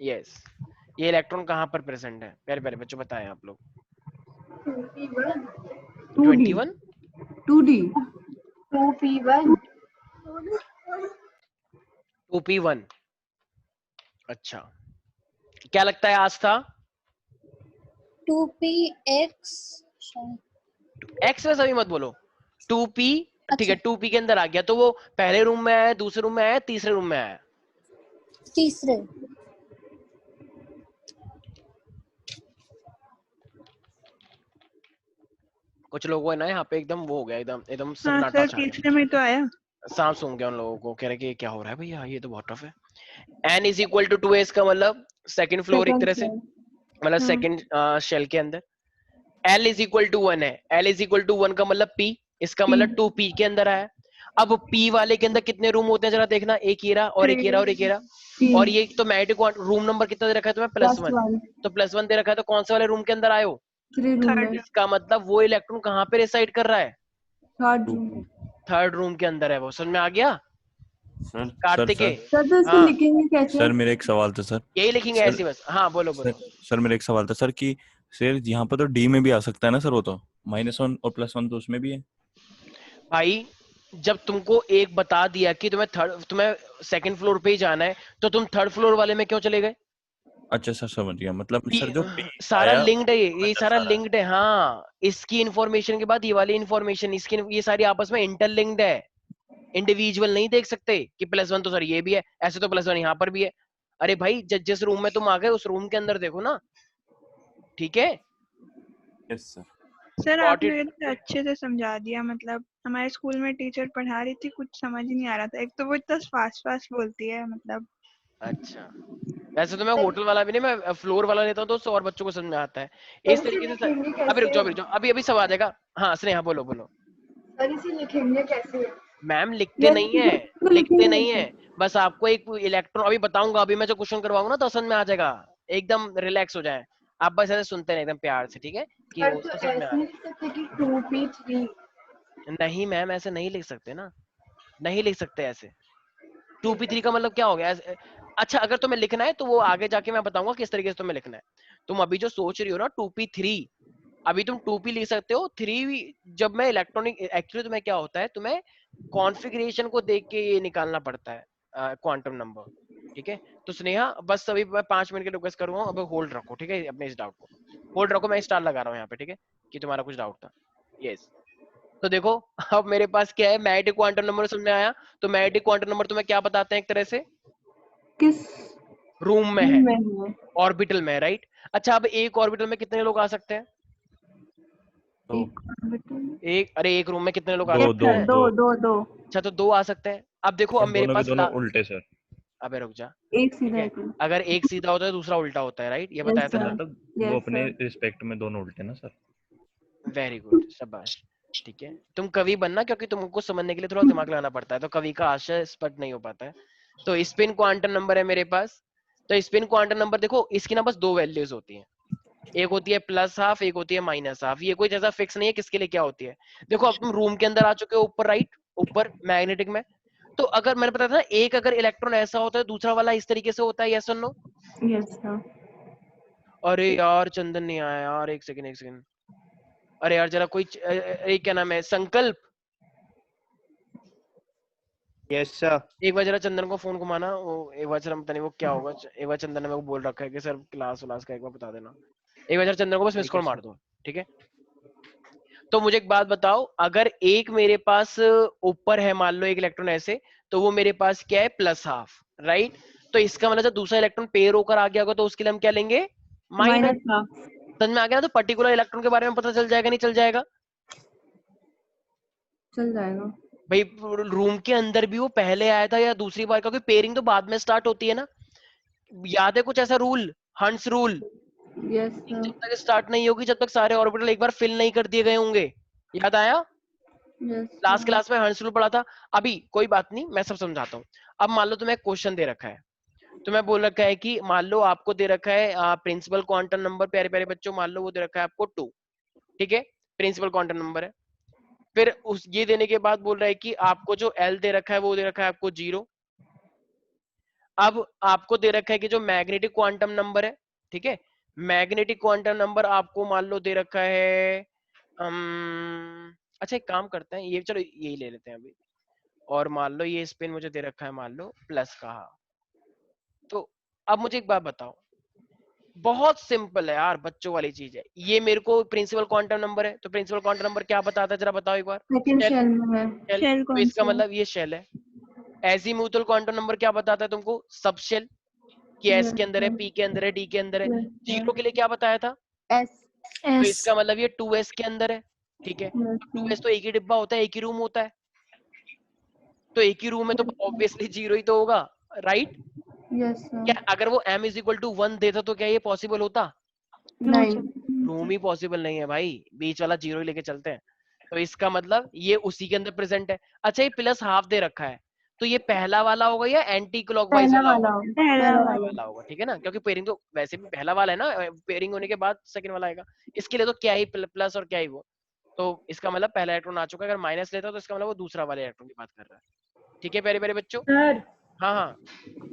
Yes, ये electron कहाँ पर प्रेजेंट है प्यारे प्यारे बच्चों, बताएं आप लोग। 2D 21 2D 2p1 2p1। अच्छा, क्या लगता है आज था? 2px एक्स में सभी मत बोलो, 2p। ठीक है, अच्छा 2p के अंदर आ गया तो वो पहले रूम में आया, दूसरे रूम में आया, तीसरे रूम में आया? तीसरे। कुछ लोगों को है ना यहाँ पे एकदम वो हो गया, एकदम एकदम हाँ सन्नाटा सर, छा गया, तीसरे में तो आया। सांप सूंघ गया उन लोगों को, कह रहे कि ये क्या हो रहा है भैया, ये तो बहुत टफ है। n is equal to 2s का मतलब सेकंड फ्लोर एक तरह से, मतलब हाँ। सेकंड शेल के अंदर। l इज इक्वल टू 1 है, l इज इक्वल टू 1 का मतलब p, इसका मतलब 2p के अंदर आया। अब p वाले के अंदर कितने रूम होते हैं जरा देखना, एक ये रहा और एक ये रहा और एक ये रहा, और ये तो मैग्नेटिक रूम नंबर कितना दे रखा है तुम्हें? +1। तो +1 दे रखा है, तो कौन से वाले रूम के अंदर आए हो? थर्ड। इसका मतलब वो इलेक्ट्रॉन कहाँ पे रिसाइड कर रहा है? Third 2p। थर्ड रूम के अंदर है वो। समझ में आ गया सर कार्तिके? सर तो इसको हाँ, लिखेंगे कैसे? सर मेरा एक सवाल था सर। यही लिखेंगे सर ऐसे बस। हाँ बोलो बोलो। सर मेरा एक सवाल था सर कि सर यहाँ पर तो डी में भी आ सकता है ना सर, वो तो -1 और +1 तो उसमें भी है। भाई जब तुमको एक बता दिया कि तुम्हें सेकंड फ्लोर पे ही जाना है, तो तुम थर्ड फ्लोर वाले में क्यों चले गए? अच्छा सर समझ गया, मतलब सर जो P सारा आया लिंक्ड है, उसमें ये सारा दर्शा रहा है। लिंक्ड है। हाँ, इसकी इंफॉर्मेशन के बाद ये वाली इंफॉर्मेशन, इसकी ये सारी आपस में इंटरलिंक्ड है। इंडिविजुअल नहीं देख सकते कि +1 तो सर ये भी है, ऐसे तो +1 यहाँ पर भी है। अरे भाई जिस रूम में तुम आ गए उस रूम के अंदर देखो ना, ठीक है? Yes sir. सर Got आपने it? इतने अच्छे से समझा दिया, मतलब हमारे स्कूल में टीचर पढ़ा रही थी, कुछ समझ ही नहीं आ रहा था। एक तो वो इतना फास्ट फास्ट बोलती है, मतलब। अच्छा, वैसे तो मैं होटल वाला भी नहीं, मैं फ्लोर वाला लेता हूँ तो उससे और बच्चों को समझ में आता है सर इस इसे तरीके से। लिखेंगे अभी रुक कैसे? जाओ अभी रुक जाओ, अभी अभी सब आ जाएगा। हाँ स्नेहा बोलो बोलो। सर इसे लिखेंगे कैसे? मैम लिखते नहीं है, लिखते नहीं है, बस आपको एक इलेक्ट्रॉन अभी बताऊंगा, अभी मैं जो क्वेश्चन करवाऊंगा ना तो समझ में आ जाएगा। एकदम रिलैक्स हो जाए आप, बस ऐसे सुनते रहे एकदम प्यार से, ठीक है? कि सर वो तो उसको समझ में आ ऐसे नहीं लिख सकते कि 2p3? रहा है। नहीं मैम ऐसे नहीं लिख सकते ना, नहीं लिख सकते ऐसे। 2p3 का मतलब क्या हो गया अच्छा अगर तुम्हें लिखना है तो वो आगे जाके मैं बताऊंगा किस तरीके से तुम्हें लिखना है। तुम अभी जो सोच रही हो ना 2p3, अभी तुम 2p लिख सकते हो, 3 जब मैं इलेक्ट्रॉनिक एक्चुअली तुम्हें क्या होता है, तुम्हें कॉन्फ़िगरेशन को देख के ये निकालना पड़ता है क्वांटम नंबर, ठीक है? तो स्नेहा बस अभी मैं 5 मिनट की रिक्वेस्ट करूंगा, अब होल्ड रखो, ठीक है? अपने इस डाउट को होल्ड रखो, मैं स्टार लगा रहा हूँ यहाँ पे, ठीक है? कि तुम्हारा कुछ डाउट था। यस, तो देखो अब मेरे पास क्या है, मैग्नेटिक क्वांटम नंबर समझ में आया। तो मैग्नेटिक क्वांटम नंबर तुम्हें क्या बताते हैं एक तरह से? किस रूम में रूम है, में है? ऑर्बिटल में, राइट? अच्छा अब एक ऑर्बिटल में कितने लोग आ सकते हैं? तो एक ऑर्बिटल एक, अरे एक रूम में कितने लोग आ दो सकते दो हैं? दो दो दो दो अच्छा तो 2 आ सकते हैं। अब देखो अब और मेरे दोनों के पास दोनों उल्टे सर। अबे रुक जा, एक ठीक सीधा है? एक उल्टा। अगर एक सीधा होता है दूसरा उल्टा होता है, राइट? ये यस बताया था ना? सर, मतलब वो यस अपने सर। रिस्पेक्ट में दोनों उल्टे ना सर। वेरी गुड, शाबाश। ठीक है, तुम कवि बनना, क्योंकि तुमको समझने के लिए थोड़ा दिमाग लगाना पड़ता है, तो कवि का आशय स्पष्ट नहीं हो पाता है। तो स्पिन क्वांटम नंबर है मेरे पास। तो स्पिन क्वांटम नंबर देखो, इसकी ना बस 2 वैल्यूज होती हैं, एक होती है +12, एक होती है -12। ये कोई जैसा फिक्स नहीं है किसके लिए क्या होती है। देखो अब तुम रूम के अंदर आ चुके हो, ऊपर राइट, ऊपर मैग्नेटिक में। तो अगर मैंने बताया था ना, एक अगर इलेक्ट्रॉन ऐसा होता है, दूसरा वाला इस तरीके से होता है, यस और नो? Yes sir. अरे यार चंदन नहीं आया यार, एक सेकंड एक सेकंड। अरे यार जरा कोई क्या नाम है, संकल्प, यस सर। एक बार जरा चंदन को फोन घुमाना, वो एक बार जरा पता नहीं वो क्या होगा, एक बार चंदन ने मेरे को बोल रखा है कि सर क्लास व्लास का एक बार बता देना। एक बार जरा चंदन को बस मिस ठीक कॉल है मार सर। दो, ठीक है? तो मुझे एक बात बताओ, अगर एक मेरे पास ऊपर है, मान लो एक इलेक्ट्रॉन ऐसे, तो वो मेरे पास क्या है, +12, राइट? तो इसका मतलब जब दूसरा इलेक्ट्रॉन पेयर होकर आ गया होगा तो उसके लिए हम क्या लेंगे, माइनस। -12 समझ में आ गया ना? तो पर्टिकुलर इलेक्ट्रॉन के बारे में पता चल जाएगा नहीं चल जाएगा? चल जाएगा। भाई रूम के अंदर भी वो पहले आया था या दूसरी बार, क्योंकि पेयरिंग तो बाद में स्टार्ट होती है ना? याद है कुछ ऐसा रूल, हंस रूल? Yes sir. जब तक स्टार्ट नहीं होगी, जब तक सारे ऑर्बिटल एक बार फिल नहीं कर दिए गए होंगे। याद आया? Yes last sir. क्लास में हंस रूल पढ़ा था। अभी कोई बात नहीं, मैं सब समझाता हूँ। अब मान लो तुम्हें क्वेश्चन दे रखा है, तुम्हें बोल रखा है कि मान लो आपको दे रखा है प्रिंसिपल क्वांटम नंबर, प्यारे प्यारे बच्चों मान लो वो दे रखा है आपको 2, ठीक है? प्रिंसिपल क्वांटम नंबर है। फिर उस ये देने के बाद बोल रहा है कि आपको जो एल दे रखा है वो दे रखा है आपको 0। अब आपको दे रखा है कि जो मैग्नेटिक क्वांटम नंबर है, ठीक है? मैग्नेटिक क्वांटम नंबर आपको मान लो दे रखा है अच्छा एक काम करते हैं, ये चलो यही ले लेते हैं अभी। और मान लो ये स्पिन मुझे दे रखा है, मान लो प्लस का, तो अब मुझे एक बात बताओ, बहुत सिंपल है यार, बच्चों वाली चीज है ये। मेरे को प्रिंसिपल क्वांटम नंबर है, तो प्रिंसिपल क्वांटम नंबर क्या बताता है जरा बताओ एक बार। सेकंड शेल, शेल में है। शेल, शेल तो कौन इसका सी है? मतलब ये शेल है। एजीमुथल क्वांटम नंबर क्या बताता है तुमको, सब शेल, कि एस के अंदर है, पी के अंदर है, डी के अंदर है। जीरो के लिए क्या बताया था, एस। तो एस इसका मतलब ये 2s के अंदर है, ठीक है। 2s तो एक ही डिब्बा होता है, एक ही रूम होता है, तो एक ही रूम में तो ऑब्वियसली जीरो ही तो होगा, राइट। यस क्या सर। अगर वो m इज इक्वल टू 1 देता तो क्या ये पॉसिबल होता, नहीं। रूम ही पॉसिबल नहीं है भाई, बीच वाला जीरो ही लेके चलते हैं। तो इसका मतलब ये उसी के अंदर प्रेजेंट है। अच्छा ये प्लस हाफ दे रखा है, तो ये पहला वाला होगा या एंटी क्लॉकवाइज पहला वाला वाला होगा, हो। पहला पहला वाला। वाला। वाला होगा, ठीक है ना, क्योंकि पेयरिंग तो वैसे भी पहला वाला है ना, पेयरिंग होने के बाद सेकंड वाला आएगा। इसके लिए तो क्या ही प्लस और क्या ही वो, तो इसका मतलब पहला इलेक्ट्रॉन आ चुका है। अगर माइनस लेता तो इसका मतलब वो दूसरा वाले इलेक्ट्रॉन की बात कर रहा है, ठीक है प्यारे प्यारे बच्चों। सर हाँ हाँ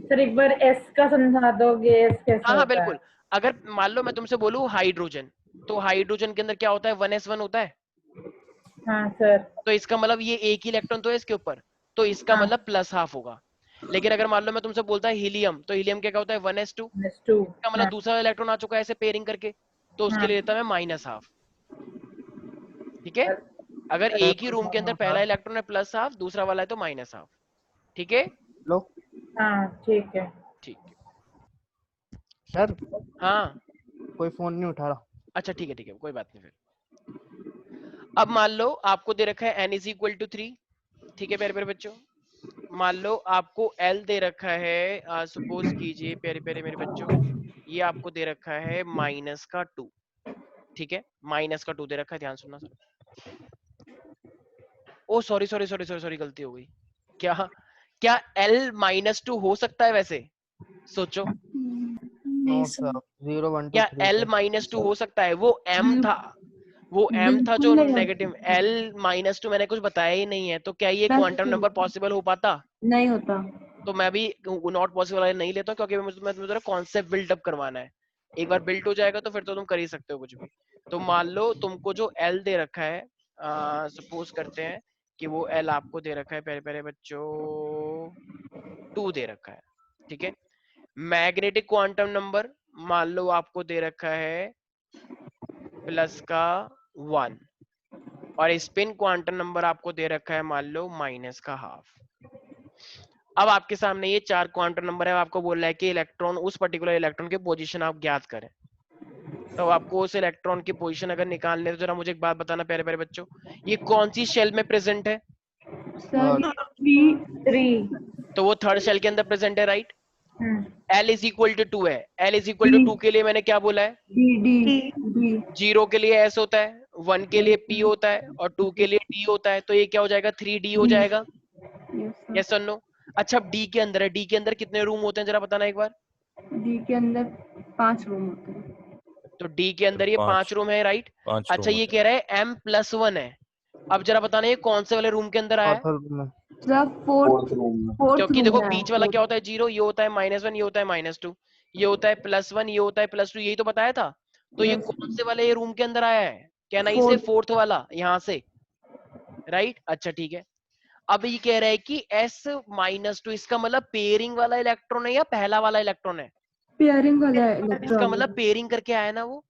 सर एक बार एस का समझा दोगे, एस कैसे हाँ हाँ होता है? बिल्कुल। अगर मान लो मैं तुमसे बोलूं हाइड्रोजन, तो हाइड्रोजन के अंदर क्या होता है, 1s1 होता है, हाँ सर। तो इसका मतलब ये एक ही इलेक्ट्रॉन तो है इसके ऊपर, तो इसका हाँ। मतलब प्लस हाफ होगा। लेकिन अगर मान लो मैं तुमसे बोलता है हीलियम, तो हीलियम क्या होता है, 1s2, -2। इसका मतलब हाँ दूसरा इलेक्ट्रॉन आ चुका है ऐसे पेयरिंग करके, तो उसके हाँ। लिए लेता मैं माइनस हाफ, ठीक है। अगर सर एक ही रूम के अंदर पहला इलेक्ट्रॉन है प्लस हाफ, दूसरा वाला है तो माइनस हाफ, ठीक है। लो हाँ ठीक है। ठीक है सर, हाँ कोई फोन नहीं उठा रहा। अच्छा ठीक है कोई बात नहीं फिर। अब मान लो आपको दे रखा है n इज इक्वल टू 3, ठीक है प्यारे प्यारे बच्चों। मान लो आपको L दे रखा है, सपोज कीजिए प्यारे प्यारे मेरे बच्चों, ये आपको दे रखा है -2, ठीक है, -2 दे रखा है, ध्यान सुनना सर। ओ सॉरी गलती हो गई। क्या क्या L -2 हो सकता है वैसे, सोचो, नो सर, 0 1 2 क्या 3 L सर। -2 हो सकता है, वो M था, वो M था जो नेगेटिव। L -2 मैंने कुछ बताया ही नहीं है, तो क्या ये क्वांटम नंबर पॉसिबल हो पाता, नहीं होता। तो मैं भी नॉट पॉसिबल वाले नहीं लेता, क्योंकि मैं तुम्हें कॉन्सेप्ट बिल्डअप करवाना है। एक बार बिल्ड हो जाएगा तो फिर तो तुम कर ही सकते हो कुछ भी। तो मान लो तुमको जो L दे रखा है, सपोज करते हैं कि वो L आपको दे रखा है पहले पहले बच्चों 2 दे रखा है, ठीक है। मैग्नेटिक क्वांटम नंबर मान लो आपको दे रखा है प्लस का 1, और स्पिन क्वांटम नंबर आपको दे रखा है मान लो माइनस का हाफ। अब आपके सामने ये 4 क्वांटम नंबर है, आपको बोल रहा है कि इलेक्ट्रॉन, उस पर्टिकुलर इलेक्ट्रॉन की पोजीशन आप ज्ञात करें। तो आपको उस इलेक्ट्रॉन की पोजीशन अगर निकालने, तो जरा मुझे एक बात बताना प्यारे प्यारे बच्चों, ये कौन सी शेल में प्रेजेंट है, सर 3। तो वो थर्ड शेल के अंदर प्रेजेंट है, right. L is equal to 2 है, L इज इक्वल टू 2 के लिए मैंने क्या बोला है, डी डी टी। डी। 0 के लिए S होता है, 1 के लिए P होता है, और 2 के लिए D होता है, तो ये क्या हो जाएगा, 3D हो जाएगा, यस और नो। अच्छा अब D के अंदर है, D के अंदर कितने रूम होते हैं जरा बताना एक बार। डी के अंदर 5 रूम होते हैं। तो D के अंदर ये 5 रूम है, राइट। 5 अच्छा ये कह रहा है M+1 है, अब जरा बताना ये कौन से वाले रूम के अंदर आया है, चौथा रूम में। सर फोर्थ क्योंकि देखो रूम है। बीच वाला क्या होता है 0, ये होता है -1, ये होता है -2, ये होता है +1, ये होता है +2, यही तो बताया था। तो ये Yes. कौन से वाले रूम के अंदर आया है, क्या नहीं से फोर्थ वाला यहाँ से, राइट। अच्छा ठीक है, अब ये कह रहा है कि S-2, इसका मतलब पेयरिंग वाला इलेक्ट्रॉन है या पहला वाला इलेक्ट्रॉन है, पेयरिंग वाला इसका इलेक्ट्रॉन। मतलब पेयरिंग करके आया ना वो।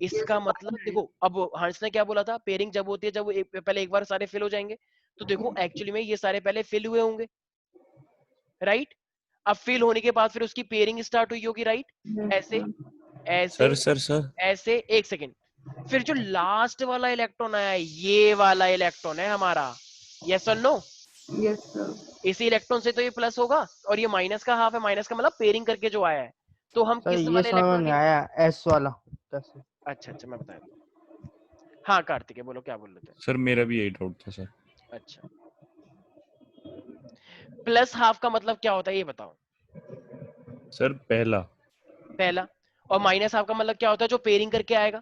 इसका मतलब देखो, अब हंस ने क्या बोला था, पेयरिंग जब होती है जब पहले एक बार सारे फिल हो जाएंगे, तो देखो एक्चुअली में ये सारे पहले फिल हुए होंगे, राइट। अब फिल होने के बाद फिर उसकी पेयरिंग स्टार्ट हुई होगी, राइट। ऐसे ऐसे सर ऐसे, एक सेकेंड, फिर जो लास्ट वाला इलेक्ट्रॉन आया है, ये वाला इलेक्ट्रॉन है हमारा, यस और नो। Yes sir. इसी इलेक्ट्रॉन से तो ये प्लस होगा, और ये माइनस का हाफ है, माइनस का मतलब पेयरिंग करके जो आया है, तो हम सर किस ये वाले समझ में इलेक्ट्रॉन नहीं की, आया, एस वाला कैसे? अच्छा मैं बता दूं। हाँ कार्तिक बोलो क्या बोल रहे थे। सर मेरा भी यही डाउट था सर। अच्छा प्लस हाफ का मतलब क्या होता है ये बताओ, सर पहला। और माइनस हाफ का मतलब क्या होता है, जो पेयरिंग करके आएगा।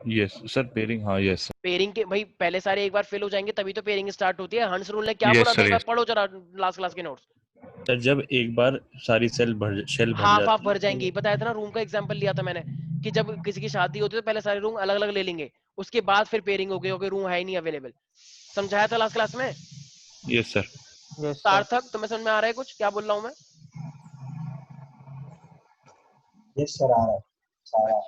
यस सर, पेयरिंग, हाँ यस पेयरिंग के भाई पहले सारे एक बार फिल हो जाएंगे तभी तो पेयरिंग स्टार्ट होती है। हंस रूल ने क्या यस बोला था, सर एक बार यस पढ़ो जरा लास्ट क्लास के नोट्स। सर, जब एक बार सारी शेल भर हाफ हाफ जाती भर है जाएंगी, बताया था ना, रूम का एग्जांपल लिया था मैंने, कि जब किसी की शादी होती है तो पहले सारे रूम अलग अलग ले लेंगे, उसके बाद फिर पेयरिंग हो गई, क्योंकि रूम है ही नहीं अवेलेबल। समझाया था लास्ट क्लास में? Yes sir. Yes sir. सार्थक तुम्हें समझ में आ रहा है कुछ क्या बोल रहा हूँ मैं? यस सर आ रहा है सारा।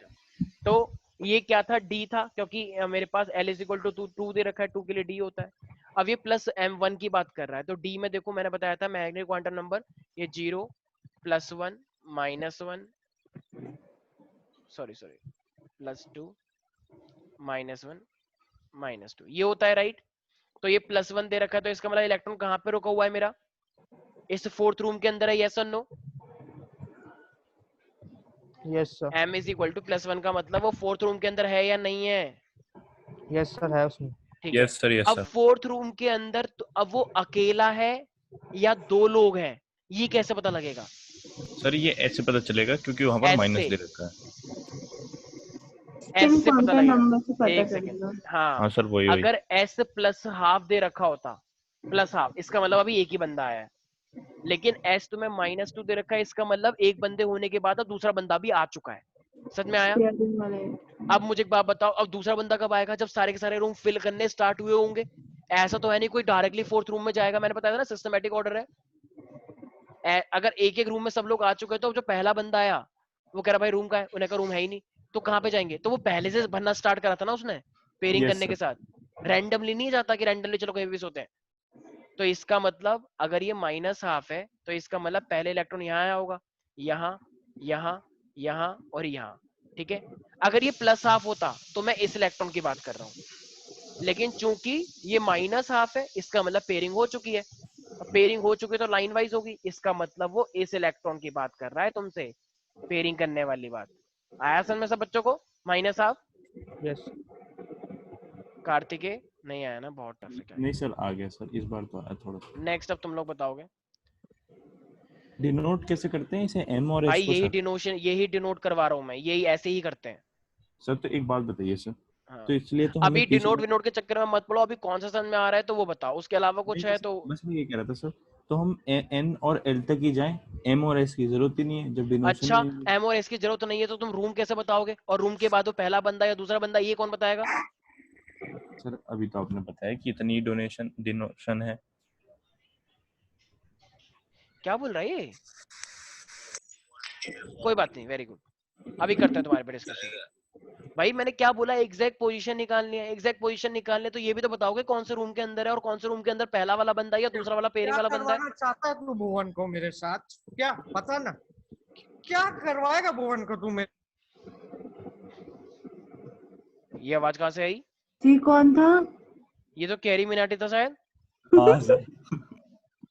तो ये क्या था? डी था, क्योंकि मेरे पास L इज इक्वल टू 2 दे रखा है, 2 के लिए डी होता है। अब ये प्लस M1 की बात कर रहा है, तो डी में देखो मैंने बताया था मैग्नेटिक क्वांटम नंबर ये 0 +1 -1 सॉरी +2 -1 -2 ये होता है, राइट? तो ये +1 दे रखा है, तो इसका मतलब इलेक्ट्रॉन कहाँ पे रुका हुआ है मेरा? इस फोर्थ रूम के अंदर है, यस और no? Yes sir. M is equal to +1 का मतलब वो फोर्थ रूम के अंदर है या नहीं है? यस सर है उसमें। ठीक है। यस सर यस अब सर। फोर्थ रूम के अंदर तो अब वो अकेला है या 2 लोग हैं, ये कैसे पता लगेगा? सर ये ऐसे पता चलेगा क्योंकि वहां पर ऐसे? माइनस दे रखा है। S से पता लगेगा। नंबर से पता एक चलेगा। सेकंड, हाँ हाँ सर वही वही। अगर S +½ दे रखा होता, +½ इसका मतलब अभी एक ही बंदा आया है, लेकिन S तुम्हें -2 दे रखा है, इसका मतलब एक बंदे होने के बाद अब दूसरा बंदा भी आ चुका है। समझ में आया? पेयरिंग वाले। अब मुझे एक बात बताओ, अब दूसरा बंदा कब आएगा? जब सारे के सारे रूम फिल करने स्टार्ट हुए होंगे। ऐसा तो है नहीं कोई डायरेक्टली फोर्थ रूम में जाएगा, मैंने बताया था ना सिस्टमैटिक ऑर्डर है। अगर एक एक रूम में सब लोग आ चुके हैं, तो जो पहला बंदा आया वो कह रहा भाई रूम का है, उन्हें का रूम है ही नहीं, तो कहाँ पे जाएंगे? तो वो पहले से भरना स्टार्ट करा था ना उसने पेयरिंग Yes, करने sir. के साथ, रैंडमली नहीं जाता कि रैंडमली चलो कहीं भी सोते हैं। तो इसका मतलब अगर ये -½ है, तो इसका मतलब पहले इलेक्ट्रॉन यहाँ आया होगा, यहाँ यहाँ यहाँ और यहाँ, ठीक है। अगर ये +½ होता तो मैं इस इलेक्ट्रॉन की बात कर रहा हूँ, लेकिन चूंकि ये -½ है, इसका मतलब पेयरिंग हो चुकी है। पेयरिंग हो चुकी है तो लाइन वाइज होगी, इसका मतलब वो इस इलेक्ट्रॉन की बात कर रहा है तुमसे, पेयरिंग करने वाली बात। आया समझ में सब बच्चों को? -½ यस। कार्तिकेय नहीं आया ना, बहुत टफ है क्या? नहीं सर आ गया सर, इस बार तो आया थोड़ा सा। नेक्स्ट अब तुम लोग बताओगे डिनोट कैसे करते हैं इसे M और भाई? S को यही सर? डिनोशन, यही डिनोट करवा रहा हूँ मैं, यही ऐसे ही करते हैं। सर तो एक बात बताइए सर। हाँ। तो इसलिए तो हमें अभी पीछे डिनोट विनोट के चक्कर में मत पड़ो, अभी कौन सा समझ में आ रहा है तो वो बताओ, उसके अलावा कुछ नहीं, है तो। बस मैं ये कह रहा था सर, तो हम N और L तक ही जाएं, M और S की जरूरत ही नहीं है जब डिनोशन अच्छा, ही नहीं है। M और S की जरूरत नहीं है, तो तुम रूम कैसे बताओगे? और रूम के बाद वो पहला बंदा या दूसरा बंदा, ये कौन बताएगा? सर अभी तो आपने बताया कि इतनी डिनोशन है। क्या बोल रहा है ये? कोई बात नहीं, वेरी गुड, अभी करते हैं तुम्हारे पे डिस्कशन। भाई मैंने क्या बोला? एग्जैक्ट पोजीशन निकालनी है। एग्जैक्ट पोजीशन निकालने तो ये भी तो बताओगे कौन से रूम के अंदर है, और कौन से रूम के अंदर पहला वाला बंदा है या दूसरा वाला पेयरिंग वाला बंदा है। करवाना चाहता है तू भुवन को मेरे साथ? क्या पता ना क्या करवाएगा भुवन को तू मेरे? ये आवाज कहाँ से आई? जी कौन था? ये तो कैरी मिनाटी था शायद। हाँ सर।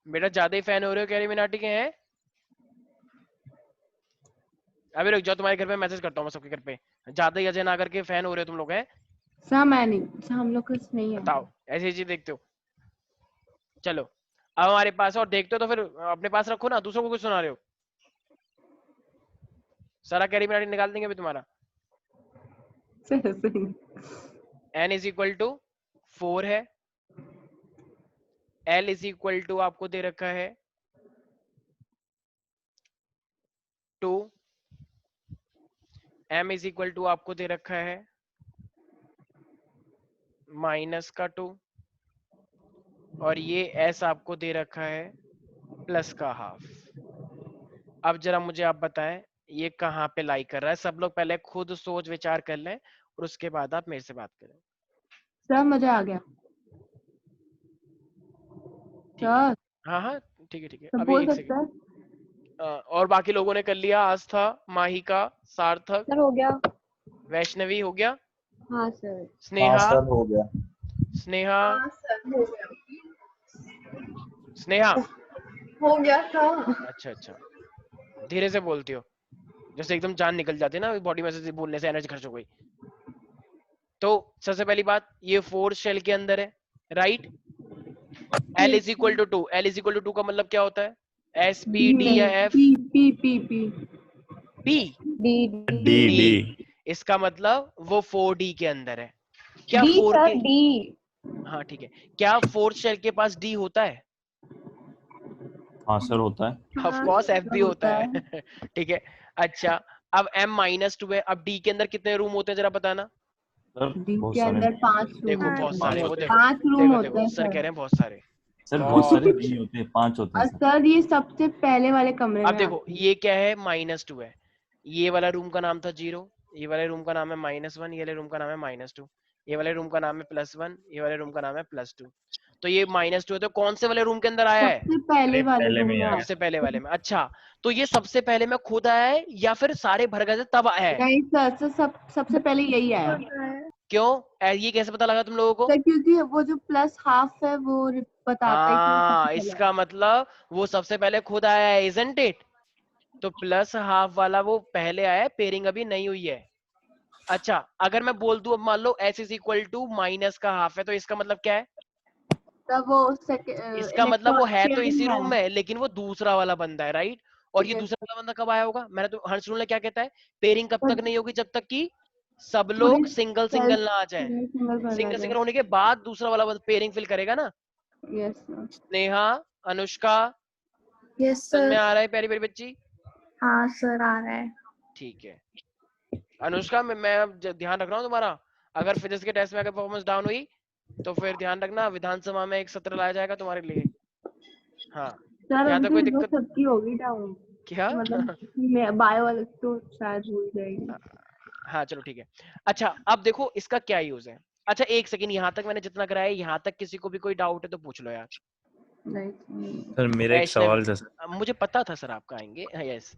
बेटा ज्यादा ही फैन हो रहे हो कैरी मिनाटी के हैं। अभी रुक जाओ, तुम्हारे घर पे मैसेज करता हूँ मैं सबके घर पे, ज्यादा ही अजय ना करके फैन हो रहे हो तुम लोग हैं। सर मैं नहीं, सर हम लोग कुछ नहीं है। बताओ ऐसी चीज देखते हो? चलो अब हमारे पास, और देखते हो तो फिर अपने पास रखो ना, दूसरों को कुछ सुना रहे हो। सारा कैरी मिनाटी निकाल देंगे अभी तुम्हारा। सर सही। n इज इक्वल टू 4 है, L इज इक्वल टू आपको दे रखा है 2, M इज इक्वल टू आपको दे रखा है -2, और ये S आपको दे रखा है +½ अब जरा मुझे आप बताएं ये कहाँ पे लाई कर रहा है? सब लोग पहले खुद सोच विचार कर लें और उसके बाद आप मेरे से बात करें। सर मुझे आ गया। सर हाँ हाँ ठीक है सब अभी बोल एक सकते हैं? सेकंड। और बाकी लोगों ने कर लिया? आस्था, माहिका, सार्थक, सर हो गया। वैष्णवी हो गया, हाँ सर। स्नेहा, सर हो गया। स्नेहा, हाँ सर हो गया। स्नेहा हो गया था। अच्छा धीरे से बोलती हो, जैसे एकदम जान निकल जाती है ना बॉडी में से, बोलने से एनर्जी खर्च हो गई। तो सबसे पहली बात, ये 4 शेल के अंदर है, right? L is equal to 2, L is equal to 2 का मतलब क्या होता है? S P D या F? P P D इसका मतलब वो 4D के अंदर है। क्या D 4 सर के? D। हाँ ठीक है, क्या 4th शेल के पास D होता है? हाँ सर होता है। ऑफ कोर्स F भी होता है। ठीक है, अच्छा अब M -2 है, अब D के अंदर कितने रूम होते हैं जरा बताना? सर डी बहुत के सारे अंदर 5 रूम देखो होते बहुत हैं। सारे, वो होते हैं। देखो 5 रूम देखो होते देखो हैं सर कह सर। रहे हैं बहुत सारे, सर बहुत सारे बहुत नहीं होते, 5 होते हैं और सर। सर ये सबसे पहले वाले कमरे अब में देखो आते हैं। ये क्या है, -2 है, ये वाला रूम का नाम था 0, ये वाले रूम का नाम है -1, ये वाले रूम का नाम है -2, ये वाले रूम का नाम है +1, ये वाले रूम का नाम है +2। तो ये -2 है, तो कौन से वाले रूम के अंदर आया है? सबसे पहले वाले पहले रूम में में आया। आते सबसे पहले वाले में। अच्छा, तो ये सबसे पहले में खुद आया है या फिर सारे भर गए थे तब आया हैं। है? नहीं सर, सबसे पहले यही आया। क्यों? ये कैसे पता लगा तुम लोगों को? सर क्योंकि वो जो प्लस हाफ है वो बताता है कि वो सबसे हाँ, पहले इसका मतलब वो सबसे पहले खुद आया है, इजंट इट? तो प्लस हाफ वाला वो पहले आया है, पेयरिंग अभी नहीं हुई है। अच्छा, अगर मैं बोल दूं अब मान लो s is equal to minus का हाफ है, तो इसका मतलब क्या है? तब वो इसका मतलब वो है तो शेयरिंग इसी है। रूम में, लेकिन वो दूसरा वाला बंदा है, राइट? और ये Yes. दूसरा वाला बंदा कब आया होगा? मैंने तो हर्ष रूल ने क्या कहता है, पेयरिंग कब तक नहीं होगी जब तक कि सब पूरी लोग सिंगल सिंगल ना आ जाए। सिंगल करना सिंगल जाए। सिंगल होने के बाद दूसरा वाला पेयरिंग फिल करेगा ना। Yes sir. Neha, Anushka, yes समझ में सर। आ रहा है प्यारी प्यारी बच्ची? हाँ सर आ रहा है। ठीक है अनुष्का, मैं अब ध्यान रख रहा हूँ तुम्हारा, अगर फिजिक्स के टेस्ट में अगर परफॉर्मेंस डाउन हुई तो फिर ध्यान रखना, विधानसभा में एक सत्र लाया जाएगा तुम्हारे लिए। हाँ, सर यहाँ अभी तक तो कोई ये दो दिक्कत? सबकी होगी डाउन। क्या? मतलब बायो वाले तो शायद हो ही जाएगी। हाँ चलो ठीक है। अच्छा अब देखो इसका क्या यूज है। अच्छा एक सेकंड, यहाँ तक मैंने जितना कराया, यहाँ तक किसी को भी कोई डाउट है तो पूछ लो यार। नहीं सर मेरा एक वैष्णवी, सवाल था सर। मुझे पता था सर आपका आएंगे। यस,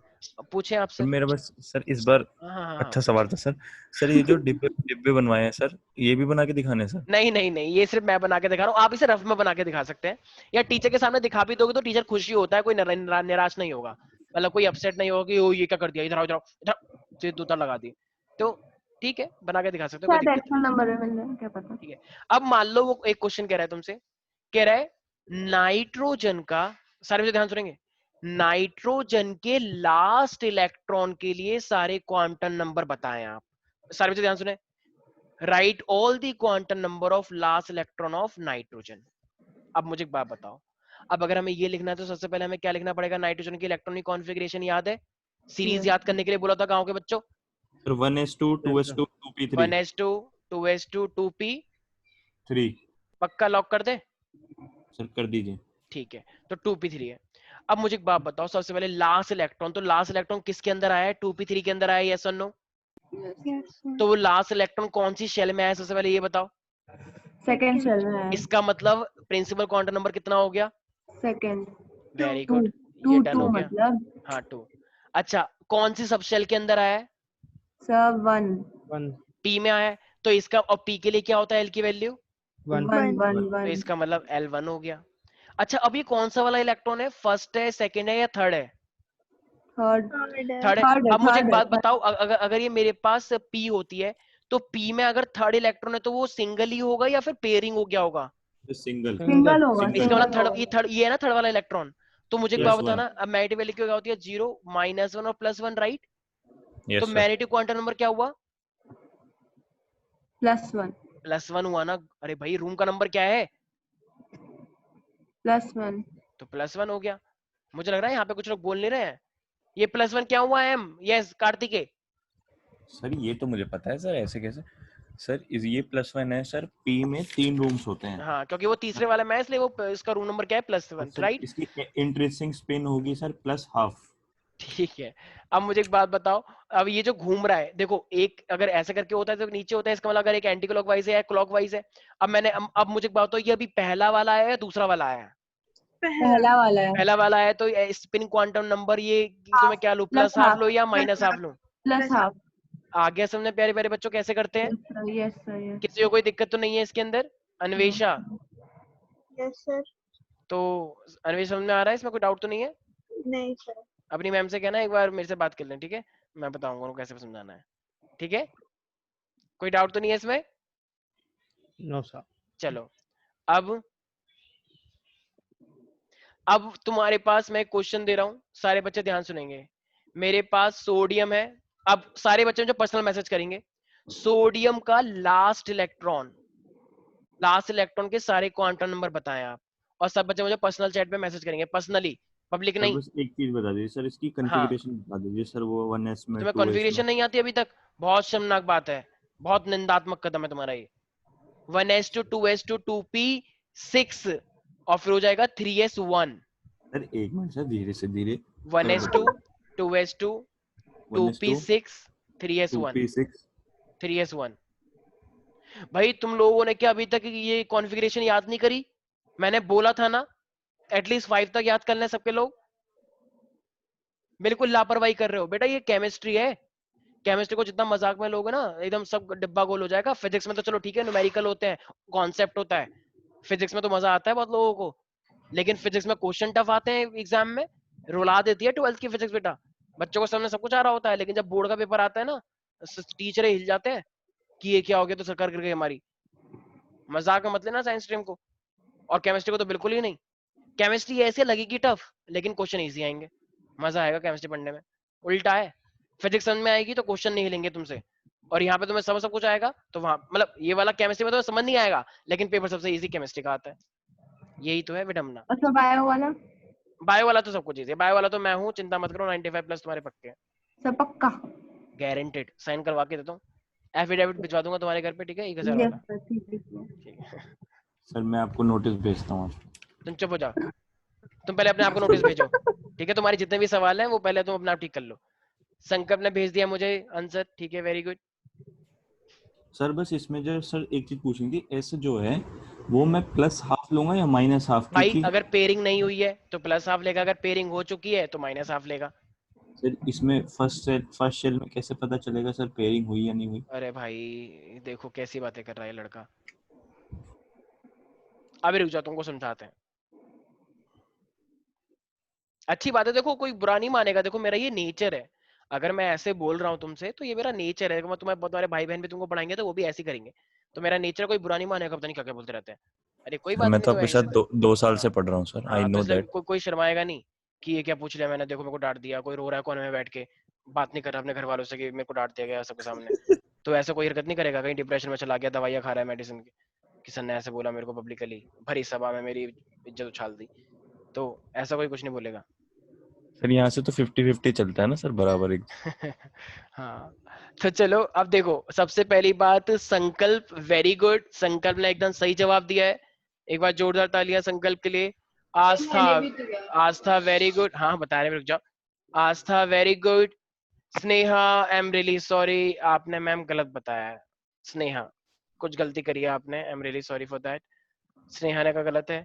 पूछे सर आपसे। मेरा बस सर इस बार हाँ हाँ हाँ अच्छा सवाल था सर। सर ये जो डिब्बे डिब्बे बनवाए हैं सर, ये भी बना के दिखाने हैं सर? नहीं नहीं नहीं, ये सिर्फ मैं बना के दिखा रहा हूँ, आप इसे रफ में बना के दिखा सकते हैं, या टीचर के सामने दिखा भी दोगे तो टीचर खुशी होता है, कोई निराश नहीं होगा, मतलब कोई अपसेट नहीं होगा कि ओ ये क्या कर दिया, इधर आओ इधर आओ, इधर दूता लगा दी। तो ठीक है, बना के दिखा सकते हो, कोई शायद दिक्कत एक्चुअल नंबर में मिल जाए, क्या पता। नहीं। ठीक है, अब मान लो वो एक क्वेश्चन कह रहा है तुमसे, कह रहा है नाइट्रोजन का, सारे बच्चे ध्यान सुनेंगे, नाइट्रोजन के लास्ट इलेक्ट्रॉन के लिए सारे क्वांटम नंबर बताएं आप। सारे बच्चे ध्यान सुने, right all the quantum number of last electron of nitrogen. अब मुझे एक बात बताओ, अब अगर हमें ये लिखना है तो सबसे पहले हमें क्या लिखना पड़ेगा? नाइट्रोजन की इलेक्ट्रॉनिक कॉन्फ़िगरेशन याद है? सीरीज याद करने के लिए बोला था गांव के बच्चों, sir 1s2 2s2 2p3 1s2 2s2 2p, 3। पक्का लॉक कर दे? सर कर दीजिए। ठीक है, तो 2p3 है। अब मुझे एक बात बताओ, सबसे पहले लास्ट इलेक्ट्रॉन, तो लास्ट इलेक्ट्रॉन किसके अंदर आया है? 2p3 के अंदर आया है, यस और नो? तो वो लास्ट इलेक्ट्रॉन कौन सी शेल में आया सबसे पहले ये बताओ? सेकंड शेल में है। इसका मतलब प्रिंसिपल क्वांटम नंबर कितना हो गया? सेकंड। वेरी टू गुड, ये टू डन टू हो गया। मतलब हाँ 2। अच्छा कौन सी सब शेल के अंदर आया है? सर 1 1 पी में आया है, तो इसका, और पी के लिए क्या होता है एल की वैल्यू? 1 1 1 तो 1 इसका मतलब L1 हो गया। अच्छा अब ये कौन सा वाला इलेक्ट्रॉन है, फर्स्ट है, सेकंड है या थर्ड है? थर्ड थर्ड है। थर्ड अब मुझे एक है बात बताओ, अगर अगर ये मेरे पास पी होती है, तो पी में अगर थर्ड इलेक्ट्रॉन है तो वो सिंगल ही होगा या फिर पेयरिंग हो गया होगा? सिंगल। सिंगल होगा। Single इसका मतलब सिंगल थर्ड, होगा। ये थर्ड, ये है ना थर्ड वाला इलेक्ट्रॉन। तो मुझे एक Yes, बात one. बताना, अब मैग्नेटिक वैल्यू क्या होती है? 0 -1 और +1, राइट? तो yes sir. Magnetic quantum number क्या हुआ? +1 +1 हुआ ना। अरे भाई रूम का नंबर क्या है? +1 तो +1 हो गया। मुझे लग रहा है यहाँ पे कुछ लोग बोल नहीं रहे हैं। ये +1 क्या हुआ? एम, यस कार्तिके। सर ये तो मुझे पता है सर, ऐसे कैसे? सर ये +1 है सर, पी में 3 रूम्स होते हैं। हाँ क्योंकि वो तीसरे वाला में है, इसलिए वो इसका रूम नंबर क्या है? +1, सर राइट? इसकी इंटरेस्टिंग स्पिन होगी सर +12। ठीक है, अब मुझे एक बात बताओ, अब ये जो घूम रहा है, देखो एक अगर ऐसे करके होता है तो नीचे होता है, इसका मतलब अगर एक एंटी क्लॉकवाइज है या क्लॉकवाइज है। अब मैंने अब मुझे एक बात बताओ, ये अभी पहला वाला आया या दूसरा वाला आया है? पहला वाला है। पहला वाला है, तो स्पिन क्वांटम नंबर ये तो मैं क्या लूं, प्लस +12 हाफ लो या -12 लूं? +हाफ। आ गया समझे प्यारे प्यारे बच्चों कैसे करते हैं? Yes sir yes. किसी को कोई दिक्कत तो नहीं है इसके अंदर? Anvesha, yes sir. तो अन्वेषा समझ में आ रहा है, इसमें कोई डाउट तो नहीं है? नहीं सर। अपनी मैम से कहना एक बार मेरे से बात कर लें, ठीक है? मैं बताऊंगा उनको कैसे समझाना है, ठीक है? कोई डाउट तो नहीं है इसमें? No sir. चलो अब तुम्हारे पास मैं क्वेश्चन दे रहा हूं, सारे बच्चे ध्यान सुनेंगे। मेरे पास सोडियम है, अब सारे बच्चे जो पर्सनल मैसेज करेंगे, सोडियम का लास्ट इलेक्ट्रॉन के सारे क्वांटम नंबर बताएं आप, और सब बच्चे मुझे पर्सनल चैट पे मैसेज करेंगे, पर्सनली, पब्लिक सर नहीं। बस एक चीज बता दीजिए सर, इसकी हाँ, कॉन्फ़िगरेशन बता दीजिए सर, वो 1s में तुम्हें 2s में। कॉन्फ़िगरेशन नहीं आती अभी तक? बहुत शर्मनाक बात है, बहुत निंदात्मक कदम है तुम्हारा ये। 1s2 2s2 2p6 और फिर हो जाएगा 3s1। सर एक मिनट सर, धीरे से धीरे। 1s2 2s2 2p6 3s1 2p6 3s1। भाई तुम लोगों ने क्या अभी तक ये कॉन्फ़िगरेशन याद नहीं करी? मैंने बोला था ना एटलीस्ट 5 तक याद कर लें सबके लोग। बिल्कुल लापरवाही कर रहे हो बेटा, ये केमिस्ट्री है। केमिस्ट्री को जितना मजाक में लोगे ना एकदम सब डिब्बा गोल हो जाएगा। फिजिक्स में तो चलो ठीक है, न्यूमेरिकल होते हैं, कॉन्सेप्ट होता है, फिजिक्स में तो मजा आता है बहुत लोगों को, लेकिन फिजिक्स में क्वेश्चन टफ आते हैं एग्जाम में, रुला देती है 12th की फिजिक्स बेटा। बच्चों को समझ सब कुछ आ रहा होता है, लेकिन जब बोर्ड का पेपर आता है ना टीचर हिल जाते हैं कि ये क्या हो गया, तो सरकार गिर गई हमारी। मजाक में मत लेना साइंस स्ट्रीम को, और केमिस्ट्री को तो बिल्कुल ही नहीं। केमिस्ट्री ऐसे लगेगी टफ, लेकिन क्वेश्चन इजी आएंगे, मजा आएगा केमिस्ट्री पढ़ने में। उल्टा है, फिजिक्स समझ में आएगी तो क्वेश्चन नहीं हिलेंगे तुमसे, और यहाँ पे तुम्हें सब कुछ आएगा तो वहां मतलब ये वाला केमिस्ट्री में तो समझ नहीं आएगा, लेकिन पेपर सबसे इजी केमिस्ट्री का आता है। यही तो है विडम्बना। अच्छा बायो वाला? बायो वाला तो सब कुछ इजी है, बायो वाला तो मैं हूँ, चिंता मत करो, 95+ तुम्हारे पक्के हैं, सब पक्का? गारंटेड। साइन करवा के देता हूँ, एफिडेविट भिजवा दूंगा तुम्हारे घर पे, ठीक है? 1000 वाला। ठीक है सर मैं आपको नोटिस भेजता हूँ। तुम चुप हो जाओ, तुम पहले अपने आप को नोटिस भेजो, ठीक है? तुम्हारे जितने भी सवाल हैं वो पहले तुम अपना आप ठीक कर लो। संकल्प ने भेज दिया मुझे आंसर, ठीक है, वेरी गुड। सर बस इसमें जो सर एक चीज पूछनी थी, ऐसे जो है वो मैं प्लस हाफ लूंगा या माइनस हाफ? भाई अगर पेयरिंग नहीं हुई है तो प्लस हाफ लेगा, अगर पेयरिंग हो चुकी है तो माइनस हाफ लेगा। सर इसमें फर्स्ट शेल में कैसे पता चलेगा सर पेयरिंग हुई या नहीं हुई? अरे भाई देखो कैसी बातें कर रहा है लड़का, अभी रुक जाओ तुमको समझाते हैं। अच्छी बात है, देखो कोई बुरा नहीं मानेगा, देखो मेरा ये नेचर है, अगर मैं ऐसे बोल रहा हूँ तुमसे तो ये मेरा नेचर है। मैं तुम्हारे भाई बहन भी तुमको पढ़ाएंगे तो वो भी ऐसे करेंगे, तो मेरा नेचर कोई बुरा नहीं मानेगा, पता नहीं क्या क्या बोलते रहते हैं। अरे कोई बात मैं नहीं, तो तो आपके ऐसे साथ 2 साल से पढ़ रहा हूँ सर, आई हाँ, तो नो इसलिए दैट। कोई शर्माएगा नहीं कि ये क्या पूछ लिया मैंने, देखो मेरे को डांट दिया, कोई रो रहा है कोने में बैठ के, बात नहीं कर रहा अपने घर वालों से कि मेरे को डांट दिया गया सबके सामने, तो ऐसा कोई हरकत नहीं करेगा। कहीं डिप्रेशन में चला गया, दवाइयाँ खा रहा है मेडिसिन की, किसी ने ऐसे बोला मेरे को पब्लिकली, भरी सभा में मेरी इज्जत उछाल दी, तो ऐसा कोई कुछ नहीं बोलेगा। सर यहाँ से तो 50-50 चलता है ना सर, बराबर एक। हाँ तो चलो अब देखो, सबसे पहली बात संकल्प, वेरी गुड, संकल्प ने एकदम सही जवाब दिया है, एक बार जोरदार तालियां संकल्प के लिए। आस्था, आस्था वेरी गुड, हाँ बता रहे, रुक जाओ। Aastha very good. Sneha I am really sorry, आपने मैम गलत बताया है। स्नेहा कुछ गलती करी है आपने, I am really sorry for that. Sneha ने का गलत है।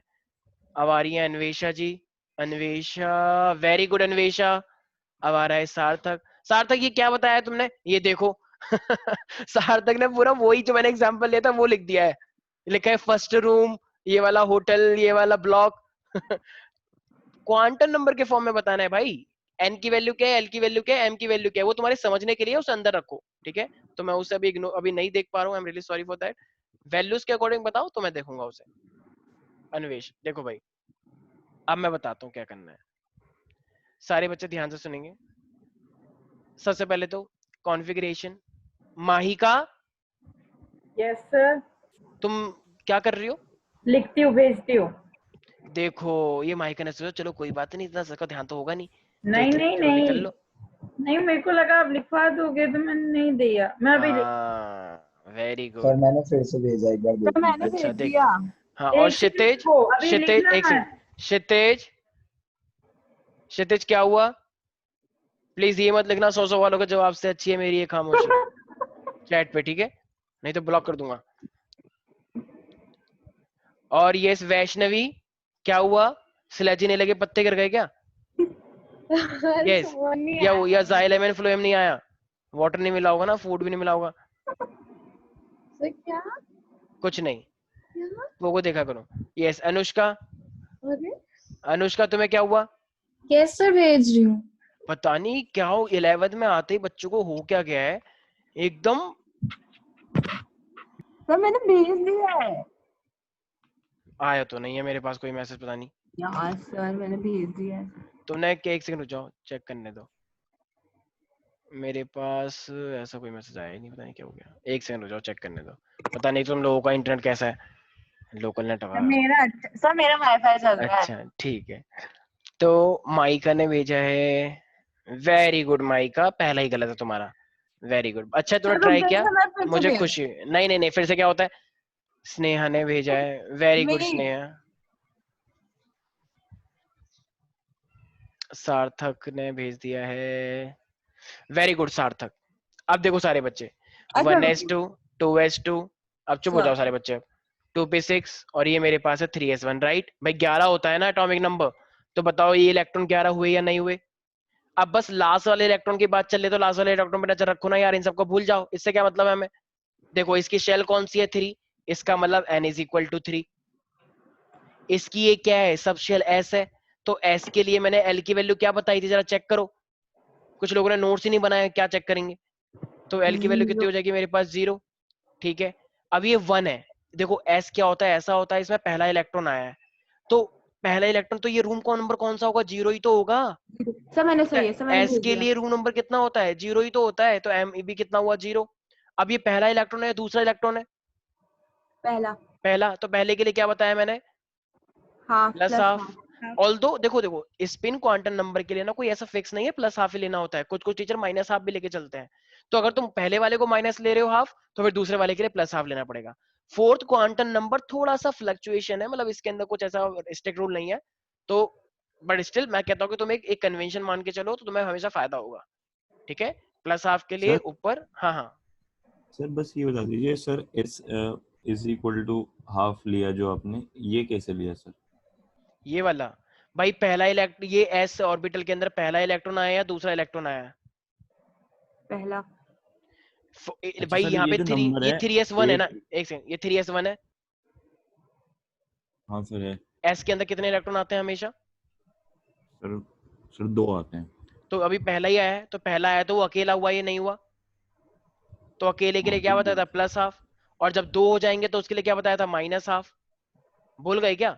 अब आ रही है अन्वेषा जी, अन्वेषा वेरी गुड अन्वेषा। अब आ रहा है सार्थक। सार्थक ये क्या बताया तुमने, ये देखो सार्थक ने पूरा वही जो मैंने एग्जांपल लिया था वो लिख दिया है, लिखा है फर्स्ट रूम, ये वाला होटल, ये वाला ब्लॉक क्वांटम नंबर के फॉर्म में बताना है भाई। एन की वैल्यू क्या है, एल की वैल्यू क्या है, एम की वैल्यू क्या है, वो तुम्हारे समझने के लिए उसे अंदर रखो, ठीक है? तो मैं उसे अभी नहीं देख पा रहा हूँ, आई am really sorry for that. Values के अकॉर्डिंग बताओ तो मैं देखूंगा उसे। अन्वेष देखो भाई, अब मैं बताता हूँ क्या करना है, सारे बच्चे ध्यान से सुनेंगे। सबसे पहले तो कॉन्फ़िगरेशन। Mahika yes sir. तुम क्या कर रही हो? लिखती हूँ, भेजती हूँ। देखो ये माहिका ने सोचा चलो कोई बात नहीं, इतना सबका ध्यान तो होगा नहीं, नहीं तो नहीं चलो निकल नहीं लो। नहीं, मेरे को लगा आप लिखवा दोगे तो मैंने नहीं दिया, मैं अभी वेरी सर गुड। मैंने फिर से भेजा, एक बार देख मैंने लीजिए। अच्छा भेज देख, दिया। हाँ और क्षितिज, अभी क्षितिज लिखना एक है। सेकंड, क्षितिज, क्षितिज क्या हुआ? प्लीज ये मत लिखना 100 वालों के जवाब से अच्छी है मेरी ये खामोशी चैट पे, ठीक है? नहीं तो ब्लॉक कर दूंगा। और ये वैष्णवी क्या हुआ, सिलेजी नहीं लगे पत्ते गिर गए क्या? यस, या जाइलेमन फ्लोएम नहीं आया, वाटर नहीं मिला होगा ना, फूड भी नहीं मिला होगा। क्या? कुछ नहीं, वो देखा करो। यस अनुष्का, अनुष्का तुम्हें क्या हुआ? यस सर भेज रही हूँ। पता नहीं क्या हो, 11th में आते ही बच्चों को हो क्या गया है एकदम। सर मैंने भेज दिया है। आया तो नहीं है मेरे पास कोई मैसेज, पता नहीं यार सर मैंने भेज दिया है। तुमने एक सेकंड रुक जाओ, चेक करने दो। मेरे पास ऐसा कोई मैसेज आया ही नहीं, पता नहीं क्या हो गया। एक सेकंड रुक जाओ, चेक करने दो। पता नहीं तुम लोगों का इंटरनेट कैसा है, लोकल नेट होगा। मेरा अच्छा सर, मेरा वाईफाई चल रहा है। अच्छा ठीक है, तो माइका ने भेजा है, वेरी गुड माइका, पहला ही गलत है तुम्हारा, वेरी गुड, अच्छा तूने चलो ट्राई फिर किया, से मैं फिर से मुझे भेज। खुशी हुई। नहीं नहीं नहीं, फिर से क्या होता है? स्नेहा ने भेजा है, वेरी गुड नहीं स्नेहा। सार्थक ने भेज दिया है, वेरी गुड सार्थक। अब देखो सारे बच्चे, अच्छा 1s2 2s2, अब चुप हो जाओ सर सारे बच्चे। 2p6 और ये मेरे पास है 3s1, राइट भाई? 11 होता है ना एटॉमिक नंबर, तो बताओ ये इलेक्ट्रॉन 11 हुए या नहीं हुए? अब बस लास्ट वाले इलेक्ट्रॉन की बात चल रही, तो लास्ट वाले इलेक्ट्रॉन पे नजर रखो ना यार, इन सबको भूल जाओ, इससे क्या मतलब है हमें? देखो इसकी शेल कौन सी है? 3, इसका मतलब n इज इक्वल टू 3। इसकी ये क्या है? सब शेल s है, तो s के लिए मैंने l की वैल्यू क्या बताई थी, जरा चेक करो। कुछ लोगों ने नोट्स ही नहीं बनाया, क्या चेक करेंगे? तो l की वैल्यू कितनी 0 हो जाएगी मेरे पास? 0। ठीक है, अब ये 1 है। देखो s क्या होता है? ऐसा होता है इसमें पहला इलेक्ट्रॉन आया है, तो पहला इलेक्ट्रॉन, तो ये रूम का नंबर कौन सा होगा? 0 ही तो होगा। सर मैंने तो सही है, सर मैंने s भेज के दिया लिए रूम नंबर कितना होता है? 0 ही तो होता है, तो m भी कितना हुआ? 0। अब ये पहला इलेक्ट्रॉन है, दूसरा इलेक्ट्रॉन है? पहला। पहला, तो पहले के लिए क्या बताया मैंने? Half plus plus half. Half. Although देखो देखो, स्पिन क्वांटम नंबर के लिए ना कोई ऐसा फिक्स नहीं है प्लस हाफ ही लेना होता है, कुछ कुछ टीचर माइनस हाफ भी लेके चलते हैं। तो अगर तुम पहले वाले को माइनस ले रहे हो हाफ, तो फिर दूसरे वाले के लिए प्लस हाफ लेना पड़ेगा। फोर्थ क्वांटम नंबर थोड़ा सा फ्लक्चुएशन है, मतलब इसके अंदर कुछ ऐसा स्ट्रिक्ट रूल नहीं है, तो बट स्टिल मैं कहता हूँ कि तुम एक कन्वेंशन मान के चलो, तो तुम्हें हमेशा फायदा होगा। ठीक है, प्लस हाफ के लिए सर ऊपर। हाँ हाँ, सर बस ये बता दीजिए sir, S is equal to half लिया जो आपने, ये कैसे लिया सर? ये वाला भाई पहला इलेक्ट्रॉन, ये एस ऑर्बिटल के अंदर पहला इलेक्ट्रॉन आया या दूसरा इलेक्ट्रॉन आया? पहला। अच्छा भाई सर, यहाँ ये पे जो 3, नंबर ये है 3s1 है ना? एक, एक सेकंड, ये 3s1 है। हाँ सर है एस के अंदर कितने इलेक्ट्रॉन आते हैं हमेशा? सर। सर 2 आते हैं। तो अभी पहला ही आया है, तो पहला आया तो वो अकेला हुआ, ये नहीं हुआ, तो अकेले के हाँ लिए तो क्या बताया था? Plus half. और जब 2 हो जाएंगे तो उसके लिए क्या बताया था? Minus half. भूल गए क्या?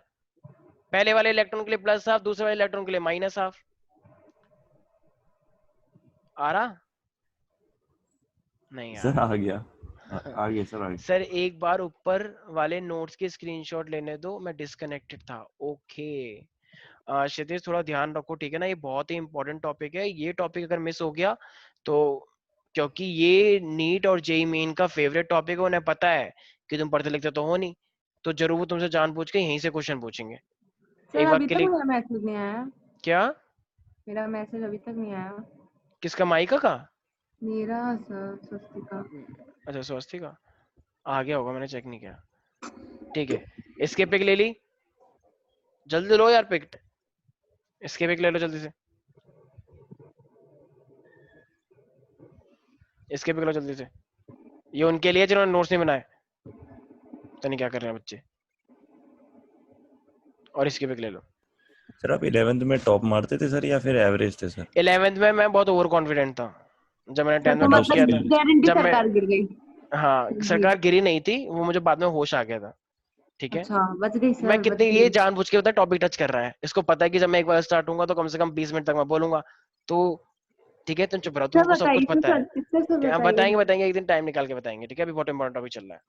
पहले वाले इलेक्ट्रॉन के लिए प्लस हाफ, दूसरे वाले इलेक्ट्रॉन के लिए माइनस हाफ। आ रहा? नहीं आ सर आ रहा। गया, आ गया सर, आ गया। सर एक बार ऊपर वाले नोट्स की स्क्रीनशॉट लेने दो, मैं डिस्कनेक्टेड था। ओके, क्षितिज थोड़ा ध्यान रखो, ठीक है ना? ये बहुत ही इंपॉर्टेंट टॉपिक है, ये टॉपिक अगर मिस हो गया तो, क्योंकि ये नीट और जेई मेन का फेवरेट टॉपिक है, उन्हें पता है कि तुम पढ़ते लिखते तो हो नहीं, तो जरूर वो तुमसे जानबूझ के यहीं से क्वेश्चन पूछेंगे। सर एक बार अभी तक क्लिक, मेरा मैसेज नहीं आया। क्या? मेरा मैसेज अभी तक नहीं आया। किसका? माइका का? मेरा सर स्वस्तिका। अच्छा स्वस्ति का आ गया होगा, मैंने चेक नहीं किया। ठीक है, इसके पिक ले ली, जल्दी लो यार पिक, इसके पिक ले लो जल्दी से, इसके पिक लो जल्दी से। ये उनके लिए जिन्होंने नोट्स नहीं बनाए, तो नहीं क्या कर रहे हैं बच्चे। और इसके पिक ले लो। सर आप 11th में टॉप मारते थे सर या फिर एवरेज थे सर? 11th में मैं बहुत ओवर कॉन्फिडेंट था, जब मैंने 10th तो में टॉप अच्छा किया मतलब था। उसके गारंटी जब मैं, सरकार गिर गई। हाँ जी। सरकार गिरी नहीं थी, वो मुझे बाद में होश आ गया था। ठीक है, अच्छा बच गई मैं सर, बच कितने, ये गई। जानबूझ के होता है टॉपिक टच कर रहा है, इसको पता है कि जब मैं एक बार स्टार्ट होऊंगा तो कम से कम 20 मिनट तक मैं बोलूंगा, तो ठीक है तुम चुप रहो, सर तुमको सब कुछ बताइए पता है। सर, सर क्या बताइए। बताएंगे? बताएंगे एक दिन टाइम निकाल के बताएंगे, ठीक है? अभी बहुत इंपॉर्टेंट टॉपिक चल रहा है।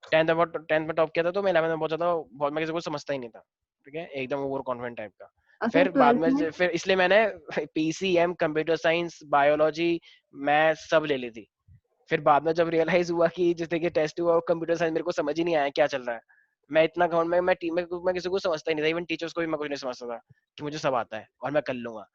10th में टॉप किया था, तो मैं 11th में बहुत ज्यादा, बहुत, मैं किसी को समझता ही नहीं था, ठीक है, एकदम ओवर कॉन्फिडेंट टाइप का। अच्छा फिर बाद 12th में। में, फिर इसलिए मैंने PCM, computer science, biology, math सब ले ली थी। फिर बाद में जब रियलाइज हुआ कि जिस तरह के टेस्ट हुआ, कंप्यूटर साइंस मेरे को समझ ही नहीं आया क्या चल रहा है, मैं इतना ग्राउंड में, मैं टीम में, मैं किसी को समझता ही नहीं था, इवन टीचर्स को भी मैं कुछ नहीं समझता था कि मुझे सब आता है और मैं कर लूंगा।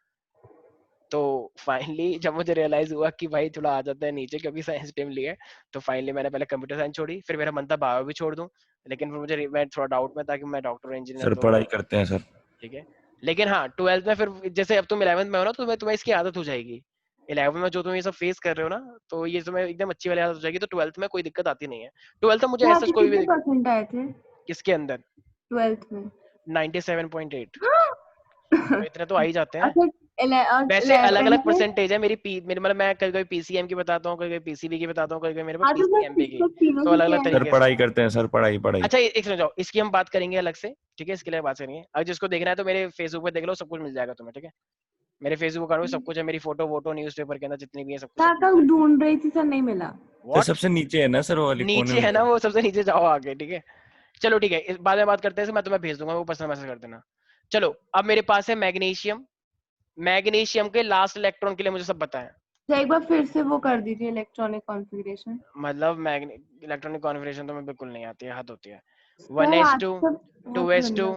तो फाइनली जब मुझे रियलाइज हुआ कि भाई थोड़ा आ जाता है नीचे, क्योंकि साइंस स्ट्रीम ली है, तो फाइनली मैंने पहले कंप्यूटर साइंस छोड़ी, फिर मेरा मन था बायो भी छोड़ दूं, लेकिन फिर मुझे, मैं थोड़ा डाउट में था कि मैं डॉक्टर इंजीनियर सर तो, पढ़ाई करते हैं सर। ठीक है। लेकिन हाँ 12th में फिर, जैसे अब तुम 11th में हो ना, तो तुम्हें इसकी आदत हो जाएगी। 11th में जो तुम ये सब फेस कर रहे हो ना, तो ये तुम्हें एकदम अच्छी वाली आदत हो जाएगी, तो 12th में कोई दिक्कत आती नहीं है। 12th में मुझे सर ऐसा आपके कोई भी कितने परसेंट आए थे किसके अंदर? 12th में? 97.8, तो इतने तो आ ही जाते हैं। अच्छा वैसे अलग अलग 11th में। परसेंटेज है मेरी, मेरे मतलब मैं कभी कभी पीसीएम की बताता हूँ, कभी कभी पीसीबी की बताता हूँ, कभी कभी मेरे पास हाँ तो सर पीसीएमबी की, तीनों तो की अलग क्या अलग है? सर तरीके से। पढ़ाई करते हैं सर, पढ़ाई पढ़ाई। अच्छा एक सुनो जाओ, इसकी हम बात करेंगे अलग से, ठीक है? इसके लिए बात करेंगे, अगर जिसको देखना है तो मेरे फेसबुक पे देख लो, सब कुछ मिल जाएगा तुम्हें, ठीक है? मेरे फेसबुक अकाउंट में सब कुछ है, मेरी फोटो वोटो न्यूज़पेपर के अंदर जितनी भी है, सब कुछ सर तक ढूंढ रही थी सर, नहीं मिला। Sir what? सबसे नीचे है ना सर, वो वाली कोने नीचे है में। ना वो, सबसे नीचे जाओ आगे, ठीक है? चलो ठीक है, इस बाद में बात करते हैं, मैं तुम्हें भेज दूंगा, वो पर्सनल मैसेज कर देना। चलो अब मेरे पास है मैग्नीशियम। मैग्नीशियम के लास्ट इलेक्ट्रॉन के लिए मुझे सब पता है, तो एक बार फिर से वो कर दीजिए इलेक्ट्रॉनिक कॉन्फ़िगरेशन। मतलब इलेक्ट्रॉनिक कॉन्फ़िगरेशन तो मैं बिल्कुल नहीं आती है, हद होती है। सर 1s2 आज तो 2s2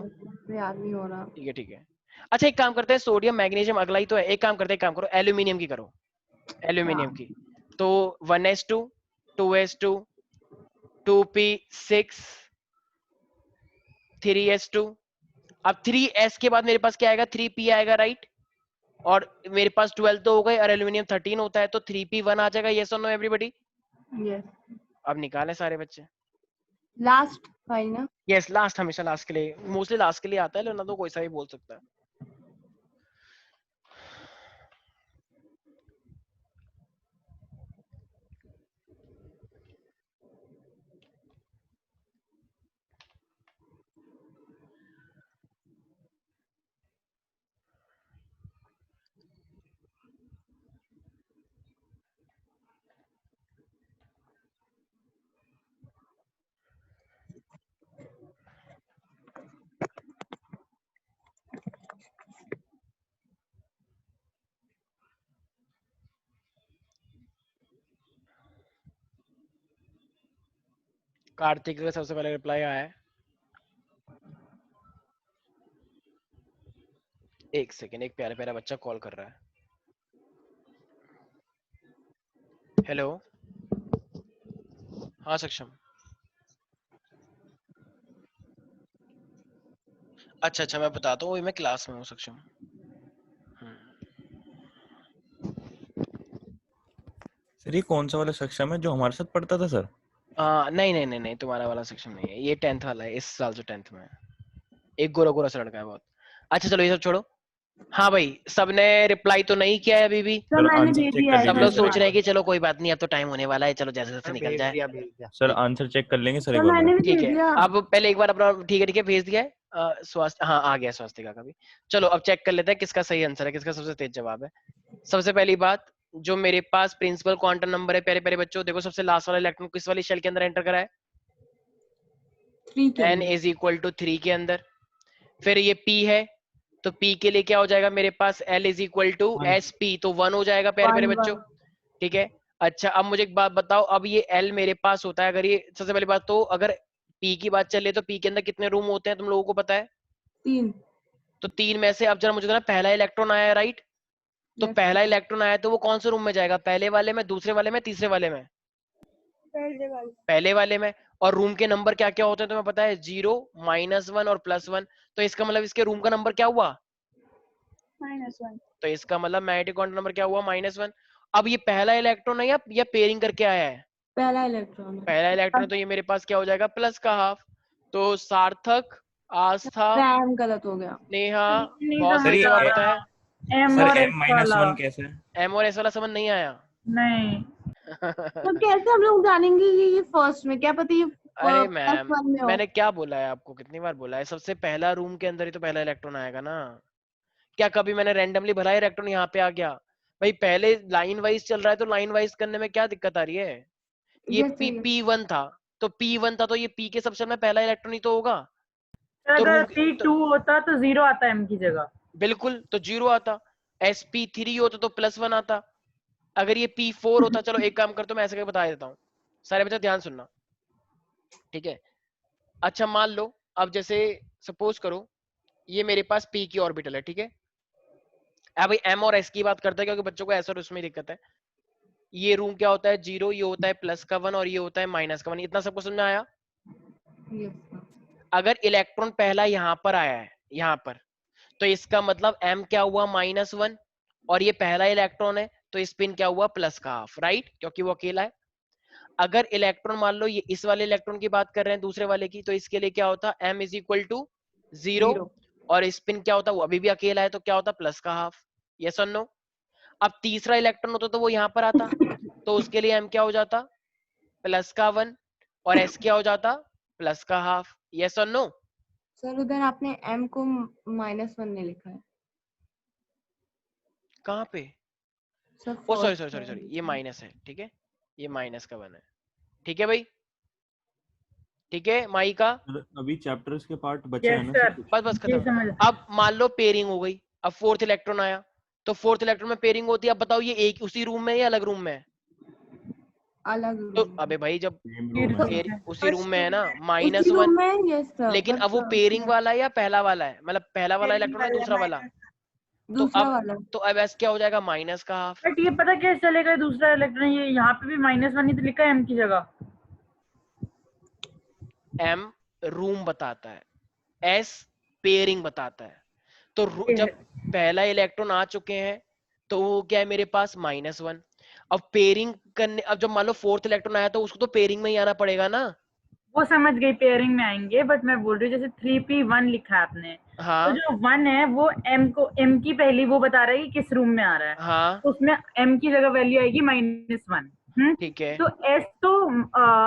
याद नहीं हो रहा। ठीक है। अच्छा एक काम करते हैं, सोडियम मैग्नीशियम अगला ही तो है। एक काम करते हैं, एक काम करो, एल्यूमिनियम की करो, एल्यूमिनियम की। तो 1s2 2s2 2p6 3s2। अब 3s के बाद मेरे पास क्या आएगा, 3p आएगा, राइट। और मेरे पास 12 तो हो गए और एल्यूमिनियम 13 होता है, तो 3p1 आ जाएगा। यस और नो एवरीबॉडी? यस। अब निकालें सारे बच्चे। लास्ट भाई ना? यस, लास्ट, हमेशा लास्ट के लिए, मोस्टली लास्ट के लिए आता है, लेकिन ना तो कोई सा भी बोल सकता है। कार्तिक का सबसे पहले रिप्लाई आया है। एक सेकेंड, एक प्यारा प्यारा बच्चा कॉल कर रहा है। हेलो, हाँ सक्षम। अच्छा, मैं बताता हूँ, मैं क्लास में हूँ सक्षम। सर ये कौन सा वाला सक्षम है जो हमारे साथ पढ़ता था सर? नहीं, तुम्हारा वाला सेक्शन नहीं है, ये 10th वाला है, इस साल से 10th में है। एक गोरा गोरा सा लड़का है बहुत। अच्छा चलो ये सब छोड़ो। हाँ भाई, सबने रिप्लाई तो नहीं किया है अभी भी। सर मैंने भेज दिया है। सब लोग सोच रहे हैं कि चलो कोई बात नहीं, अब तो टाइम होने वाला है, चलो जैसे जैसे निकल जाए। सर आंसर चेक कर लेंगे सर एक सर मैंने बार। भी ठीक भेज है, दिया। अब पहले एक बार अपना, ठीक है भेज दिया है। स्वास्थ्य, हाँ आ गया स्वास्थ्य का भी। चलो अब चेक कर लेते हैं किसका सही आंसर है, किसका सबसे तेज जवाब है। सबसे पहली बात, जो मेरे पास प्रिंसिपल क्वांटम नंबर है, प्यारे प्यारे बच्चों देखो, सबसे लास्ट वाला इलेक्ट्रॉन किस वाली शेल के अंदर एंटर करा है? 3 के n इज इक्वल टू 3 के अंदर। फिर ये p है, तो p के लिए क्या हो जाएगा मेरे पास, l is equal to S P, तो 1 हो जाएगा प्यारे प्यारे बच्चों। ठीक है। अच्छा अब मुझे एक बात बताओ, अब ये l मेरे पास होता है, अगर ये सबसे पहली बात तो, अगर p की बात चले तो p के अंदर कितने रूम होते हैं तुम लोगों को पता है? 3। तो 3 में से अब जरा मुझे ना, पहला इलेक्ट्रॉन आया राइट, तो पहला इलेक्ट्रॉन आया तो वो कौन से रूम में जाएगा, पहले वाले में, दूसरे वाले में, तीसरे वाले में? पहले वाले में। और रूम के नंबर क्या क्या होते हैं तुम्हें पता है? 0 -1 और +1। तो इसका मतलब इसके रूम का नंबर क्या हुआ? -1। तो इसका मतलब मैग्नेटिक क्वांटम नंबर क्या हुआ? -1। अब ये पहला इलेक्ट्रॉन है या पेयरिंग करके आया है? पहला इलेक्ट्रॉन है। पहला इलेक्ट्रॉन, तो ये मेरे पास क्या हो जाएगा, प्लस का हाफ। तो सार्थक, आस्था, रैम गलत हो गया। नेहा, नहीं बहुत सर सही ये जवाब बताया। M सर और m S वाला -1 कैसे है? एम और एस वाला समझ नहीं आया? नहीं। तो कैसे हम लोग जानेंगे कि ये फर्स्ट में, क्या पता ये अरे प्लस मैम, 1 में हो। मैंने क्या बोला है आपको, कितनी बार बोला है, सबसे पहला रूम के अंदर ही तो पहला इलेक्ट्रॉन आएगा ना। क्या कभी मैंने रैंडमली भरा है इलेक्ट्रॉन यहाँ पे आ गया? भाई पहले लाइन वाइज चल रहा है, तो लाइन वाइज करने में क्या दिक्कत आ रही है? ये P1 था, तो P1 था, तो ये P के सबसे में पहला इलेक्ट्रॉन ही तो होगा। तो अगर रूम P2 होता तो 0 आता M की जगह। बिल्कुल, तो 0 आता। sp3 होता तो +1 आता। अगर ये P4 होता, चलो एक काम करता हूं, मैं ऐसे करके बता देता हूँ, सारे बच्चे ध्यान सुनना, ठीक है। अच्छा मान लो, अब जैसे सपोज करो ये मेरे पास P की ऑर्बिटल है, ठीक है। अब भाई M और S की बात करते हैं, क्योंकि बच्चों को ऐसा और उसमें दिक्कत है। ये रूम क्या होता है, 0, ये होता है +1 और ये होता है -1। इतना सबको समझ में आया? अगर इलेक्ट्रॉन पहला यहाँ पर आया है, यहाँ पर, तो इसका मतलब M क्या हुआ, -1, और ये पहला इलेक्ट्रॉन है, तो स्पिन क्या हुआ, प्लस का हाफ, राइट, क्योंकि वो अकेला है। अगर इलेक्ट्रॉन मान लो ये इस वाले इलेक्ट्रॉन की बात कर रहे हैं, दूसरे वाले की, तो इसके लिए क्या होता, M इज इक्वल टू 0, और स्पिन क्या होता, वो अभी भी अकेला है, तो क्या होता, प्लस का हाफ। यस और नो? अब तीसरा इलेक्ट्रॉन होता तो वो यहाँ पर आता, तो उसके लिए M क्या हो जाता, प्लस का 1, और S क्या हो जाता, प्लस का हाफ। यस और नो? सर उधर आपने M को -1 ने लिखा है। कहाँ पे? सर ओ सॉरी, ये माइनस है, ठीक है, ये माइनस का 1 है, ठीक है भाई, ठीक है माई का। अभी चैप्टर्स के पार्ट बचे हैं ना सर सर कुछ? बस खत्म। अब मान लो पेयरिंग हो गई, अब फोर्थ इलेक्ट्रॉन आया, तो फोर्थ इलेक्ट्रॉन में पेयरिंग होती है। अब बताओ ये एक उसी रूम में है या अलग रूम में है? अलग तो रूम अबे भाई जब सेम रूम है पेयर सर। उसी रूम में है ना, उसी -1, रूम में, यस सर, लेकिन बट अब वो पेयरिंग वाला है या पहला वाला है, मतलब पहला वाला Pairing इलेक्ट्रॉन है वाला दूसरा वाला? तो दूसरा अब वाला। ऐसा क्या हो जाएगा, माइनस का हाफ। बट ये पता कैसे चलेगा ये दूसरा इलेक्ट्रॉन, ये यहाँ पे भी -1 ही तो लिखा है m की जगह। m रूम बताता है, s पेयरिंग बताता है। तो जब पहला इलेक्ट्रॉन आ चुके हैं तो वो क्या है मेरे पास -1। अब पेयरिंग करने, अब जब मान लो फोर्थ इलेक्ट्रॉन आया तो उसको तो पेयरिंग में ही आना पड़ेगा ना। वो समझ गई, पेयरिंग में आएंगे, बट मैं बोल रही हूँ जैसे 3p1 लिखा है आपने, तो हाँ जो 1 है वो m की पहली वो बता रहा है कि किस रूम में आ रहा है, हाँ तो उसमें m की जगह वैल्यू आएगी -1। ठीक है। तो s तो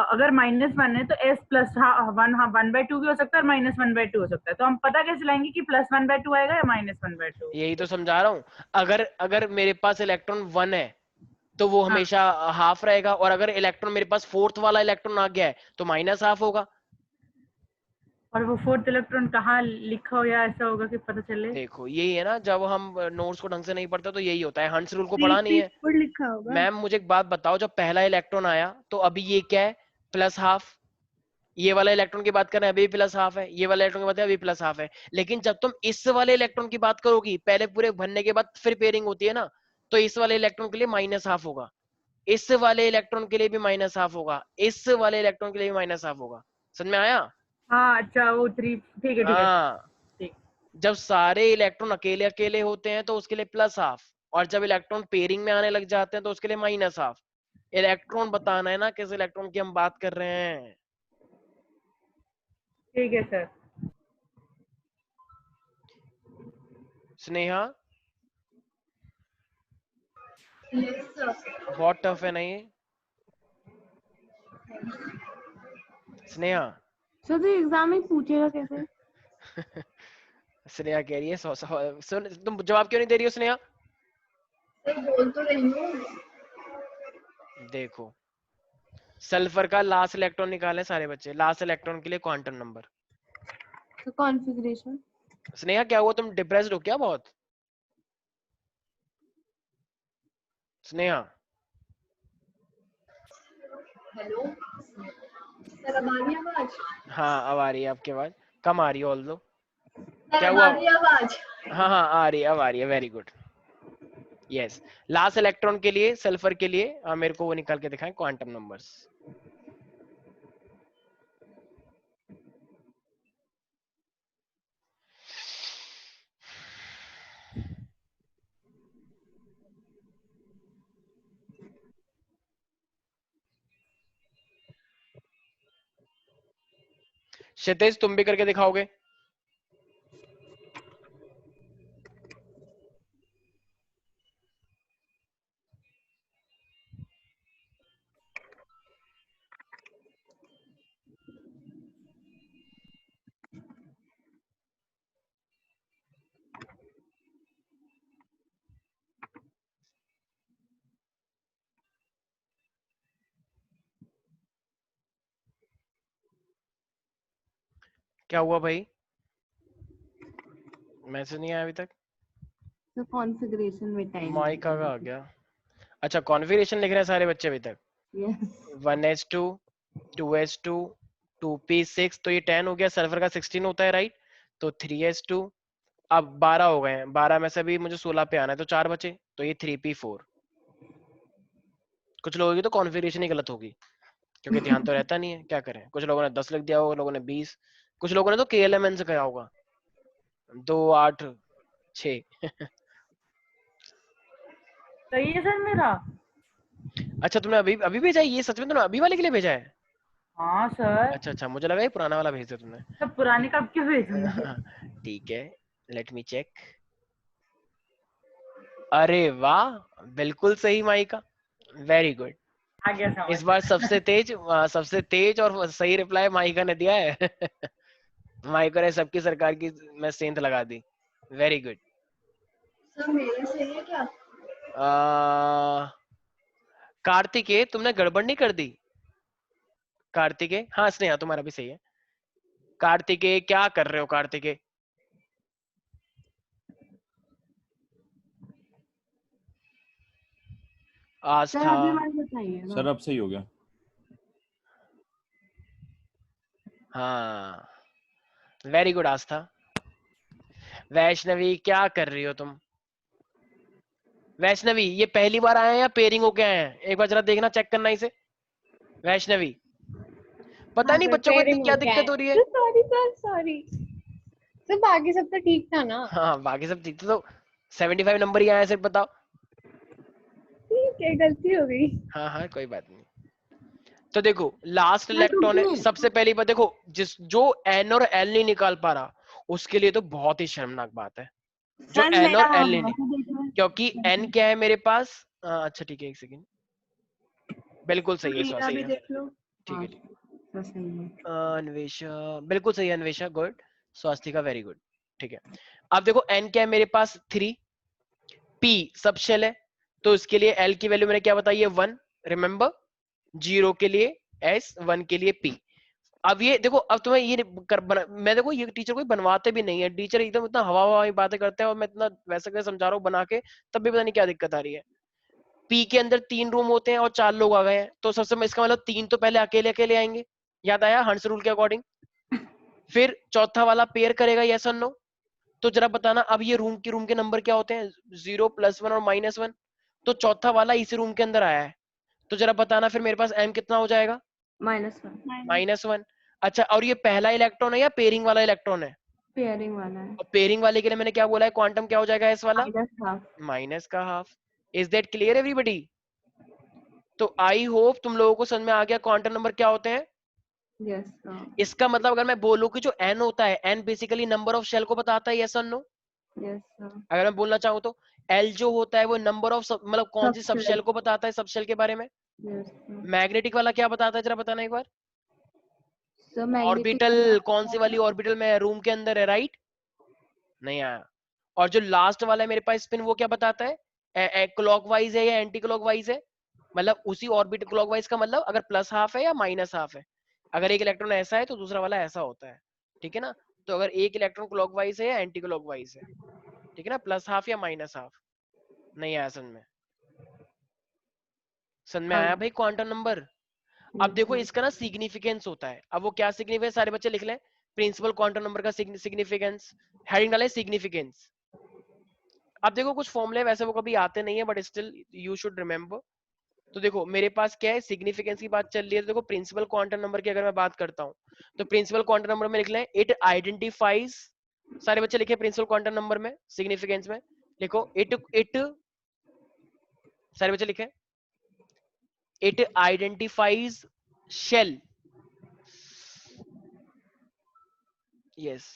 अगर -1 है तो s +1/2 भी हो सकता है और -1/2 हो सकता है, तो हम पता कैसे लाएंगे कि +1/2 आएगा या -1/2? यही तो समझा रहा हूँ। अगर अगर मेरे पास इलेक्ट्रॉन 1 है तो वो हाँ। हमेशा हाफ रहेगा, और अगर इलेक्ट्रॉन मेरे पास फोर्थ वाला इलेक्ट्रॉन आ गया है तो -हाफ होगा। और वो फोर्थ इलेक्ट्रॉन कहाँ लिखा हो या ऐसा होगा कि पता चले? देखो यही है ना, जब हम नोट्स को ढंग से नहीं पढ़ते तो यही होता है। हंस रूल को पढ़ा नहीं है 3p4 लिखा होगा। मैम? मुझे एक बात बताओ, जब पहला इलेक्ट्रॉन आया तो अभी ये क्या है, +हाफ। ये वाला इलेक्ट्रॉन की बात कर रहे हैं, अभी +हाफ है। ये वाला इलेक्ट्रॉन की बात है, अभी +हाफ है। लेकिन जब तुम इस वाले इलेक्ट्रॉन की बात करोगी, पहले पूरे भरने के बाद फिर पेयरिंग होती है ना, तो इस वाले इलेक्ट्रॉन के लिए -हाफ होगा, इस वाले इलेक्ट्रॉन के लिए भी -हाफ होगा, इस वाले इलेक्ट्रॉन के लिए भी -हाफ होगा। समझ में आया? हाँ अच्छा, वो 3, ठीक है ठीक है हाँ, ठीक। जब सारे इलेक्ट्रॉन अकेले अकेले होते हैं तो उसके लिए +हाफ, और जब इलेक्ट्रॉन पेयरिंग में आने लग जाते हैं तो उसके लिए -हाफ। इलेक्ट्रॉन बताना है ना किस इलेक्ट्रॉन की हम बात कर रहे हैं। ठीक है सर। Sneha, yes sir. बहुत टफ है ना ये? स्नेहा सर तो एग्जाम में पूछेगा कैसे? स्नेहा कह रही है सुन, तुम जवाब क्यों नहीं दे रही हो स्नेहा? सर बोल तो रही हूँ। देखो, सल्फर का लास्ट इलेक्ट्रॉन निकाले सारे बच्चे, लास्ट इलेक्ट्रॉन के लिए क्वांटम नंबर। तो कॉन्फ़िगरेशन। स्नेहा क्या हुआ, तुम डिप्रेस्ड हो क्या बहुत? स्नेहा हेलो सर, अब आ रही है आवाज? हाँ, अब आ रही है आपकी आवाज, कम आ रही है ऑल्दो। सर क्या अब हुआ? आ रही है आवाज? हाँ हाँ आ रही है, अब आ रही है, very good. Yes, last electron के लिए, सल्फर के लिए मेरे को वो निकाल के दिखाएं क्वांटम नंबर्स। क्षितिज तुम भी करके दिखाओगे? क्या हुआ भाई, मैसेज नहीं आया अभी तक? तो कॉन्फ़िगरेशन में टाइम माइका का आ गया। अच्छा, कॉन्फ़िगरेशन लिख रहे हैं सारे बच्चे अभी तक। यस 1s2 2s2 2p6, तो ये 10 हो गया। सल्फर का 16 होता है राइट, तो 3s2। अब 12 हो गए हैं, 12 में से भी मुझे 16 पे आना है, तो 4 बचे, तो ये 3p4। कुछ लोगों की तो कॉन्फ़िगरेशन ही गलत होगी, क्योंकि ध्यान तो रहता नहीं है, क्या करें। कुछ लोगों ने 10 लिख दिया होगा, लोगों ने 20, कुछ लोगों ने तो KLMN से कहा होगा 2 8 6। सही है सर मेरा? अच्छा, तुमने अभी अभी भेजा है ये? सच में तुमने अभी वाले के लिए भेजा है? हाँ सर। अच्छा अच्छा, मुझे लगा ये पुराना वाला भेज दिया तुमने। सब पुराने कब क्यों भेजूंगी? ठीक है, लेट मी चेक। अरे वाह, बिल्कुल सही माइका, वेरी गुड। आ गया समझ। इस बार सबसे तेज और सही रिप्लाई माइका ने दिया है। माइका ने सबकी सरकार की में सेंध लगा दी, वेरी गुड। सर मेरा सही है क्या? कार्तिकेय, तुमने गड़बड़ नहीं कर दी? कार्तिकेय, हाँ स्नेहा तुम्हारा भी सही है। कार्तिकेय क्या कर रहे हो कार्तिकेय? आस्था, सर अब सही हो गया। हाँ वेरी गुड आस्था। वैष्णवी क्या कर रही हो तुम? वैष्णवी ये पहली बार आए हैं या पेयरिंग होके आए हैं? एक बार जरा देखना, चेक करना इसे। वैष्णवी पता नहीं बच्चों को इतनी क्या दिक्कत हो रही है। सॉरी सर, सॉरी सर, बाकी सब तो ठीक था ना? हाँ बाकी सब ठीक था, तो 75 नंबर ही आया, सिर्फ बताओ। ठीक है, गलती हो गई। हाँ हाँ कोई बात नहीं। तो देखो लास्ट इलेक्ट्रॉन है, सबसे पहली बात देखो, जो एन और एल नहीं निकाल पा रहा उसके लिए तो बहुत ही शर्मनाक बात है, जो एन और एल नहीं, क्योंकि एन क्या है मेरे पास। अच्छा ठीक है, एक सेकेंड, बिल्कुल सही है, मेरा भी है देख लो। ठीक है ठीक है। अन्वेषा बिल्कुल सही है, Anvesha good, Swastika very good, ठीक है। अब देखो एन क्या है मेरे पास 3, पी सब शेल है, तो इसके लिए एल की वैल्यू मैंने क्या बताई है 1, रिमेंबर, 0 के लिए एस, 1 के लिए पी। अब ये देखो, अब तुम्हें ये मैं देखो ये टीचर कोई बनवाते भी नहीं है, टीचर एकदम इतना हवा हवा बातें करते हैं और मैं इतना वैसे कैसे समझा रहा हूँ बना के, तब भी पता नहीं क्या दिक्कत आ रही है। पी के अंदर 3 रूम होते हैं और 4 लोग आ गए हैं, तो सबसे इसका मतलब 3 तो पहले अकेले अकेले आएंगे, याद आया हंस रूल के अकॉर्डिंग। फिर चौथा वाला पेयर करेगा यस और नो। तो जरा बताना अब ये रूम के नंबर क्या होते हैं, 0 +1 और -1, तो चौथा वाला इसी रूम के अंदर आया है, तो जरा बताना फिर मेरे पास m कितना हो जाएगा, -1। अच्छा और ये पहला इलेक्ट्रॉन है या पेयरिंग वाला इलेक्ट्रॉन है? पेयरिंग वाला है। और पेयरिंग वाले के लिए मैंने क्या बोला है, क्वांटम क्या हो जाएगा एस वाला, माइनस का half. Is that clear everybody? तो आई होप तुम लोगों को समझ में आ गया क्वांटम नंबर क्या होते हैं। यस इसका मतलब अगर मैं बोलूं कि जो n होता है, n basically number of shell को बताता है, यस और नो। यस अगर मैं बोलना चाहूँ तो l जो होता है वो नंबर ऑफ मतलब कौन सी सब शेल को बताता है, सब शेल के बारे में। मैग्नेटिक वाला क्या बताता है, जरा बताना एक बार। ऑर्बिटल, कौन सी वाली ऑर्बिटल में रूम के अंदर है, राइट, नहीं आया। और जो लास्ट वाला है मेरे पास स्पिन, वो क्या बताता है, क्लॉकवाइज है या एंटी क्लॉकवाइज है, मतलब उसी ऑर्बिट क्लॉकवाइज का मतलब अगर प्लस हाफ है या माइनस हाफ है। अगर एक इलेक्ट्रॉन ऐसा है तो दूसरा वाला ऐसा होता है, ठीक है ना। तो अगर एक इलेक्ट्रॉन क्लॉकवाइज है या एंटी क्लॉकवाइज है, ठीक है ना, प्लस हाफ या माइनस हाफ। नहीं आया समझ में? समझ में आया भाई क्वांटम नंबर? अब देखो इसका ना सिग्निफिकेंस होता है, अब वो क्या सिग्निफिकेंस, सारे बच्चे लिख लें, प्रिंसिपल क्वांटम नंबर का सिग्निफिकेंस, हेडिंग डालें सिग्निफिकेंस। अब देखो कुछ फॉर्मूले वैसे वो कभी आते नहीं है, but still you should remember. तो देखो मेरे पास क्या है, सिग्निफिकेंस की बात चल रही है, तो देखो प्रिंसिपल क्वांटम नंबर की अगर मैं बात करता हूँ तो प्रिंसिपल क्वांटम नंबर में लिख लें, इट आइडेंटिफाइज, सारे बच्चे लिखे प्रिंसिपल क्वांटम नंबर में सिग्निफिकेंस में लिखो इट सारे बच्चे लिखे, इट आइडेंटिफाइज शेल, यस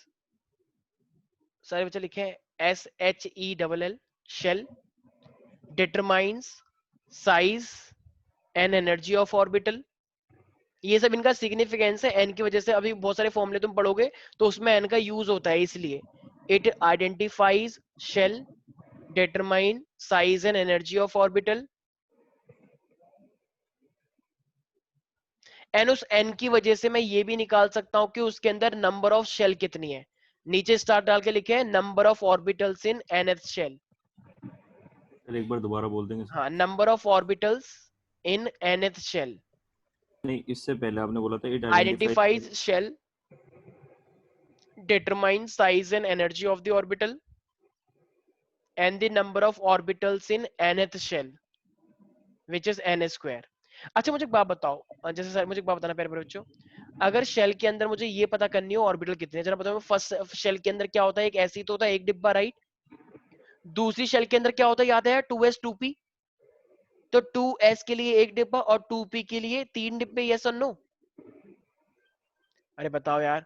सारे बच्चे लिखे SHELL, shell, determines size and energy of orbital. ये सब इनका सिग्निफिकेंस है एन की वजह से। अभी बहुत सारे फॉर्मूले तुम पढ़ोगे तो उसमें एन का यूज होता है, इसलिए it identifies shell, determine size and energy of orbital. And उस एन की वजह से मैं ये भी निकाल सकता हूं कि उसके अंदर नंबर ऑफ शेल कितनी है। नीचे स्टार डाल के लिखे हैं number of orbitals in nth shell. Sir एक बार दोबारा बोल देंगे? हाँ, number of orbitals in nth shell. नहीं, इससे पहले आपने बोला था it identifies shell, determine size and energy of the orbital and the number of orbitals in nth shell which is n square। अच्छा मुझे एक बात बताओ, जैसे सर मुझे एक बात बताना प्यारे बच्चों, अगर शेल के अंदर मुझे ये पता करनी हो ऑर्बिटल कितने हैं, जरा बताओ। फर्स्ट शेल के अंदर क्या होता है, एक ऐसी तो होता है एक डिब्बा, राइट। दूसरी शेल के अंदर क्या होता है, याद है 2s 2p, तो 2s के लिए एक डिब्बा और 2p के लिए 3 डिब्बे, यस और नो। अरे बताओ यार,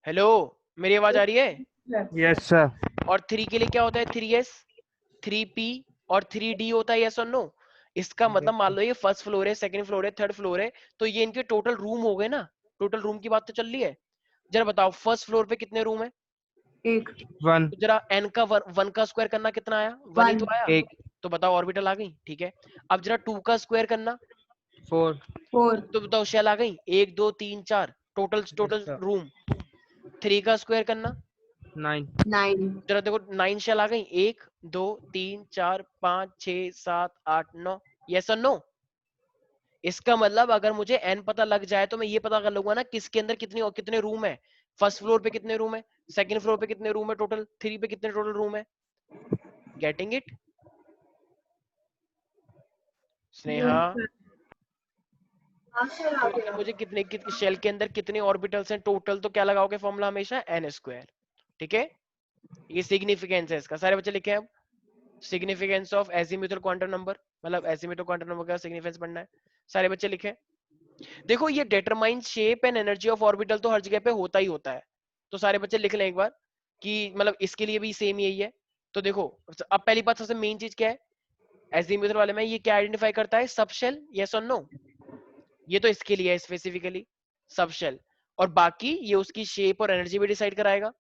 हेलो मेरी आवाज आ रही है? Yes sir. और 3 के लिए क्या होता है, 3s 3p और 3d होता है, यस और नो। इसका मतलब मान लो ये फर्स्ट फ्लोर है, सेकंड फ्लोर है, थर्ड फ्लोर है, तो ये इनके टोटल रूम हो गए ना। टोटल रूम की बात तो चल रही है। जरा बताओ फर्स्ट फ्लोर पे कितने रूम है, एक। 1 तो जरा n का 1 का स्क्वायर करना कितना आया, 1 ही तो आया। 1 तो बताओ ऑर्बिटल आ गई, ठीक है। अब जरा 2 का स्क्वायर करना, 4 तो बताओ शेल आ गई, 1 2 3 4 टोटल sir. रूम। 3 का स्क्वायर करना, 9 9 जरा देखो 9 शेल आ गई, 1 2 3 4 5 6 7 8 9, यस और नो? इसका मतलब अगर मुझे n पता लग जाए तो मैं ये पता कर लूंगा ना किसके अंदर कितनी और कितने रूम है, फर्स्ट फ्लोर पे कितने रूम है, सेकंड फ्लोर पे कितने रूम है, टोटल 3 पे कितने टोटल रूम है। Getting it Sneha? हाँ सर, आ तो गया। अगर मुझे कितने शेल के अंदर कितने ऑर्बिटल्स हैं टोटल, तो क्या लगाओगे फॉर्मूला हमेशा n²। ठीक है, ये सिग्निफिकेंस है इसका। सारे बच्चे लिखे हैं अब significance of azimuthal quantum number, मतलब एजीमुथल क्वांटम नंबर का सिग्निफिकेंस पढ़ना है। सारे बच्चे लिखे। देखो ये determine shape and energy of orbital तो हर जगह पे होता ही होता है, तो सारे बच्चे लिख लें एक बार कि मतलब इसके लिए भी सेम यही है। तो देखो अब पहली बात सबसे मेन चीज क्या है, एजीमुथल वाले में ये क्या आइडेंटिफाई करता है, सब शेल, यस और नो? ये तो इसके लिए है स्पेसिफिकली सब शेल, और बाकी ये उसकी शेप और एनर्जी भी डिसाइड कराएगा,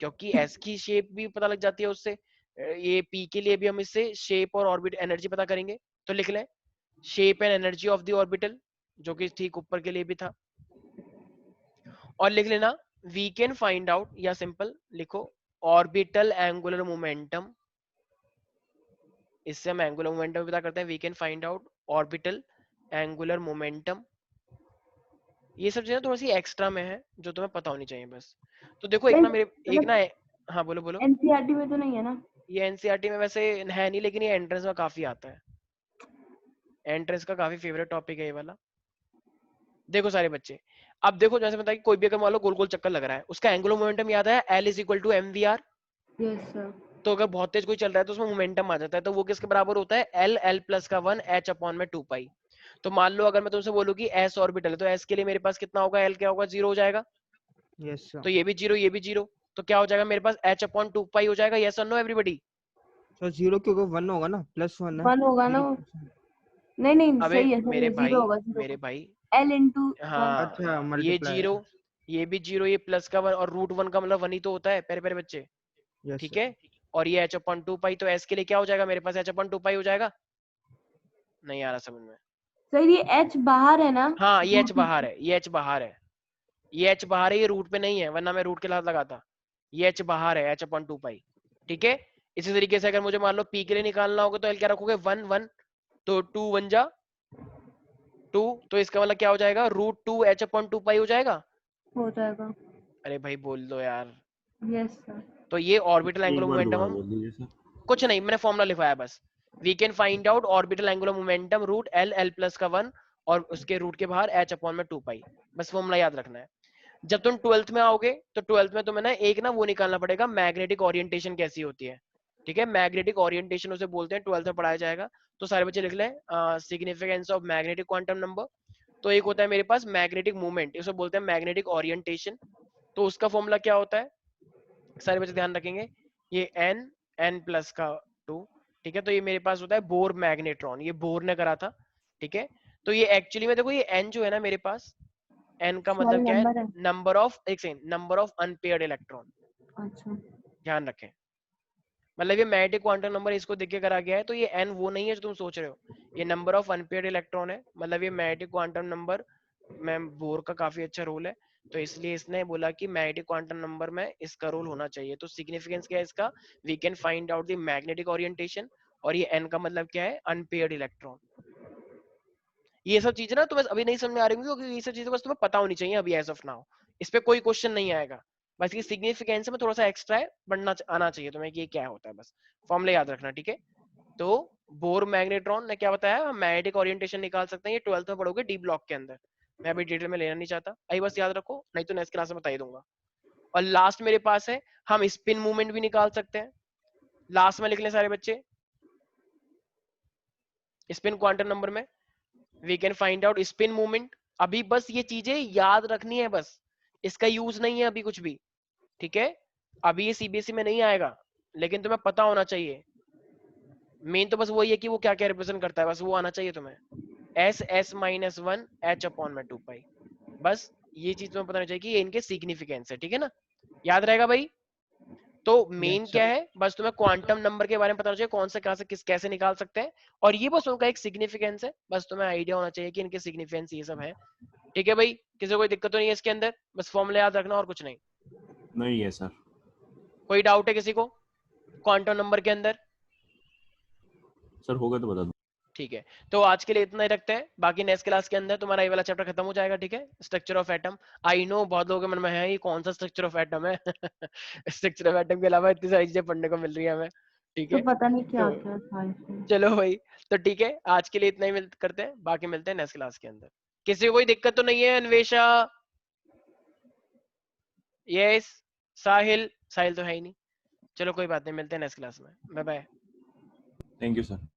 क्योंकि एस की शेप भी पता लग जाती है उससे। ये पी के लिए भी हम इससे शेप और ऑर्बिट एनर्जी पता करेंगे। तो लिख लें shape and energy of the orbital, जो कि ठीक ऊपर के लिए भी था। और लिख लेना वी कैन फाइंड आउट, या सिंपल लिखो ऑर्बिटल एंगुलर मोमेंटम। इससे हम एंगुलर मोमेंटम पता करते हैं, we can find out orbital angular momentum. ये सब चीजें थोड़ी सी एक्स्ट्रा में है जो तुम्हें पता होनी चाहिए बस। तो देखो एक ना मेरे एक ना, हाँ बोलो बोलो। एनसीईआरटी में तो नहीं है ना? ये एनसीईआरटी में वैसे है नहीं, लेकिन ये एंट्रेंस में काफी आता है, एंट्रेंस का काफी फेवरेट टॉपिक है ये वाला। देखो सारे बच्चे, अब देखो जैसे बताया कि कोई भी अगर मान लो गोल गोल चक्कर लग रहा है, उसका एंगुलर मोमेंटम याद है, L is equal to mvr। Yes sir. तो अगर बहुत तेज कोई चल रहा है तो उसमें मोमेंटम आ जाता है, तो वो किसके बराबर होता है, L प्लस का 1 h अपॉन में 2 पाई। तो मान लो अगर मैं तुमसे बोलूं कि s ऑर्बिटल है, तो s के लिए मेरे पास कितना होगा, L क्या होगा, 0 हो जाएगा। Yes sir. तो ये भी 0 ये भी 0, तो क्या हो जाएगा मेरे पास h अपॉन 2 पाई हो जाएगा, यस और नो एवरीबॉडी? सर 0 क्योंकि 1 होगा ना, +1 है। 1 होगा ना वो? नहीं नहीं अबे सही है सर, मेरे ये भाई 0 होगा, 0 मेरे भाई, L इंटू 1। हाँ अच्छा ये मल्टीप्लाई। 0 ये भी 0, ये प्लस का 1 और रूट 1 का मतलब 1 ही तो होता है प्यारे प्यारे बच्चे। यस ठीक सर। है, और ये h अपॉन 2 पाई, तो s के लिए क्या हो जाएगा मेरे पास, h अपॉन 2 पाई हो जाएगा। नहीं आ रहा समझ में? सर ये H बाहर है ना? हाँ ये h बाहर है, ये h बाहर है, ये h बाहर है, ये रूट पे नहीं है, वरना मैं रूट के साथ लगाता। ये h बाहर है, h अपॉन 2 पाई। ठीक है, इसी तरीके से अगर मुझे मान लो p के लिए निकालना होगा, तो l क्या रखोगे, 1 1, तो 2 1 जा 2, तो इसका मतलब क्या हो जाएगा, √2 h अपॉन 2 पाई हो जाएगा। हो जाएगा। अरे भाई बोल दो यार। Yes sir. तो ये ऑर्बिटल एंगुलर एक बार मोमेंटम दोबारा हम बोल दीजिए सर। कुछ नहीं, मैंने फॉर्मूला लिखवाया बस, we can find out orbital angular momentum root L plus का 1 और उसके रूट के बाहर h अपॉन में 2 पाई। बस फॉर्मूला याद रखना है। जब तुम 12th में आओगे तो 12th में तुम्हें ना एक ना वो निकालना पड़ेगा, मैग्नेटिक ओरिएंटेशन कैसी होती है। ठीक है, मैग्नेटिक ओरिएंटेशन उसे बोलते हैं, 12th में पढ़ाया जाएगा। तो सारे बच्चे लिख लें significance of magnetic quantum number. तो एक होता है मेरे पास मैग्नेटिक मूवमेंट, इसे बोलते हैं मैग्नेटिक ओरिएंटेशन। तो उसका फॉर्मूला क्या होता है, सारे बच्चे ध्यान रखेंगे, ये n प्लस का 2। ठीक है, तो ये मेरे पास होता है बोर मैग्नेट्रॉन, ये बोर ने करा था। ठीक है, तो ये एक्चुअली में देखो ये n जो है ना मेरे पास, n का सॉरी मतलब क्या है, नंबर है। नंबर ऑफ, एक second, number of unpaired electron. अच्छा। ध्यान रखें, मतलब ये मैग्नेटिक क्वांटम नंबर इसको देख के करा गया है, तो ये n वो नहीं है जो तुम सोच रहे हो, ये नंबर ऑफ अनपेयर्ड इलेक्ट्रॉन है। मतलब ये मैग्नेटिक क्वांटम नंबर में बोर का काफी अच्छा रोल है, तो इसलिए इसने बोला कि मैग्नेटिक क्वांटम नंबर में इसका रोल होना चाहिए। तो सिग्निफिकेंस क्या है इसका, we can find out the magnetic orientation, और ये n का मतलब क्या है, अनपेयर्ड इलेक्ट्रॉन। ये सब चीजें ना तुम्हें अभी नहीं समझ में आ रही होंगी, क्योंकि ये सब चीजें बस तुम्हें पता होनी चाहिए अभी एज ऑफ नाउ, इस पे कोई क्वेश्चन नहीं आएगा। बस ये सिग्निफिकेंस में थोड़ा सा एक्स्ट्रा है, पढ़ना आना चाहिए तुम्हें कि ये क्या होता है, बस फॉर्मूला याद रखना। ठीक है, तो बोर मैग्नेट्रॉन ने क्या बताया, हम मैग्नेटिक ओरिएंटेशन निकाल सकते हैं, ये 12th में पढ़ोगे डी ब्लॉक के अंदर, मैं अभी डिटेल में लेना नहीं चाहता, अभी बस याद रखो, नहीं तो नेक्स्ट क्लास में बता ही दूंगा। और लास्ट मेरे पास है, हम स्पिन मूवमेंट भी निकाल सकते हैं। लास्ट में लिख लें सारे बच्चे, स्पिन क्वांटम नंबर में we can find out spin movement. अभी बस ये चीजें याद रखनी है, बस इसका यूज नहीं है अभी कुछ भी। ठीक है, अभी ये सीबीएसई में नहीं आएगा, लेकिन तुम्हें पता होना चाहिए। मेन तो बस वही है कि वो क्या क्या रिप्रेजेंट करता है, बस वो आना चाहिए तुम्हें, S-1 h अपॉन में 2 पाई। बस ये चीज तुम्हें पता होनी चाहिए कि ये इनके सिग्निफिकेंस है। ठीक है ना, याद रहेगा भाई? तो मेन क्या है, बस तुम्हें क्वांटम नंबर के बारे में पता होना चाहिए, कौन से कहां से किस कैसे निकाल सकते हैं, और ये बस उनका एक सिग्निफिकेंस है, बस तुम्हें आइडिया होना चाहिए कि इनके सिग्निफिकेंस ये सब है। ठीक है भाई, किसी को कोई दिक्कत तो नहीं है इसके अंदर, बस फॉर्मूला याद रखना और कुछ नहीं। नहीं है सर। कोई डाउट है किसी को क्वांटम नंबर के अंदर? सर होगा तो बता दो। ठीक है, तो आज के लिए इतना ही रखते हैं, बाकी नेक्स्ट क्लास के अंदर तुम्हारा ये वाला चैप्टर खत्म हो जाएगा, ठीक है। Structure of atom, I know बहुत लोगों के मन में है ये कौन सा स्ट्रक्चर ऑफ एटम है स्ट्रक्चर ऑफ एटम के अलावा इतनी सारी चीजें पढ़ने को मिल रही है हमें, ठीक तो है। पता नहीं क्या तो क्या था इसमें। चलो भाई, तो ठीक है, आज के लिए इतना ही करते हैं, बाकी मिलते हैं नेक्स्ट क्लास के अंदर। किसी को कोई दिक्कत तो नहीं है? अन्वेषा, यस, साहिल, साहिल तो है ही नहीं, चलो कोई बात नहीं, मिलते हैं नेक्स्ट क्लास में, bye bye. Thank you sir.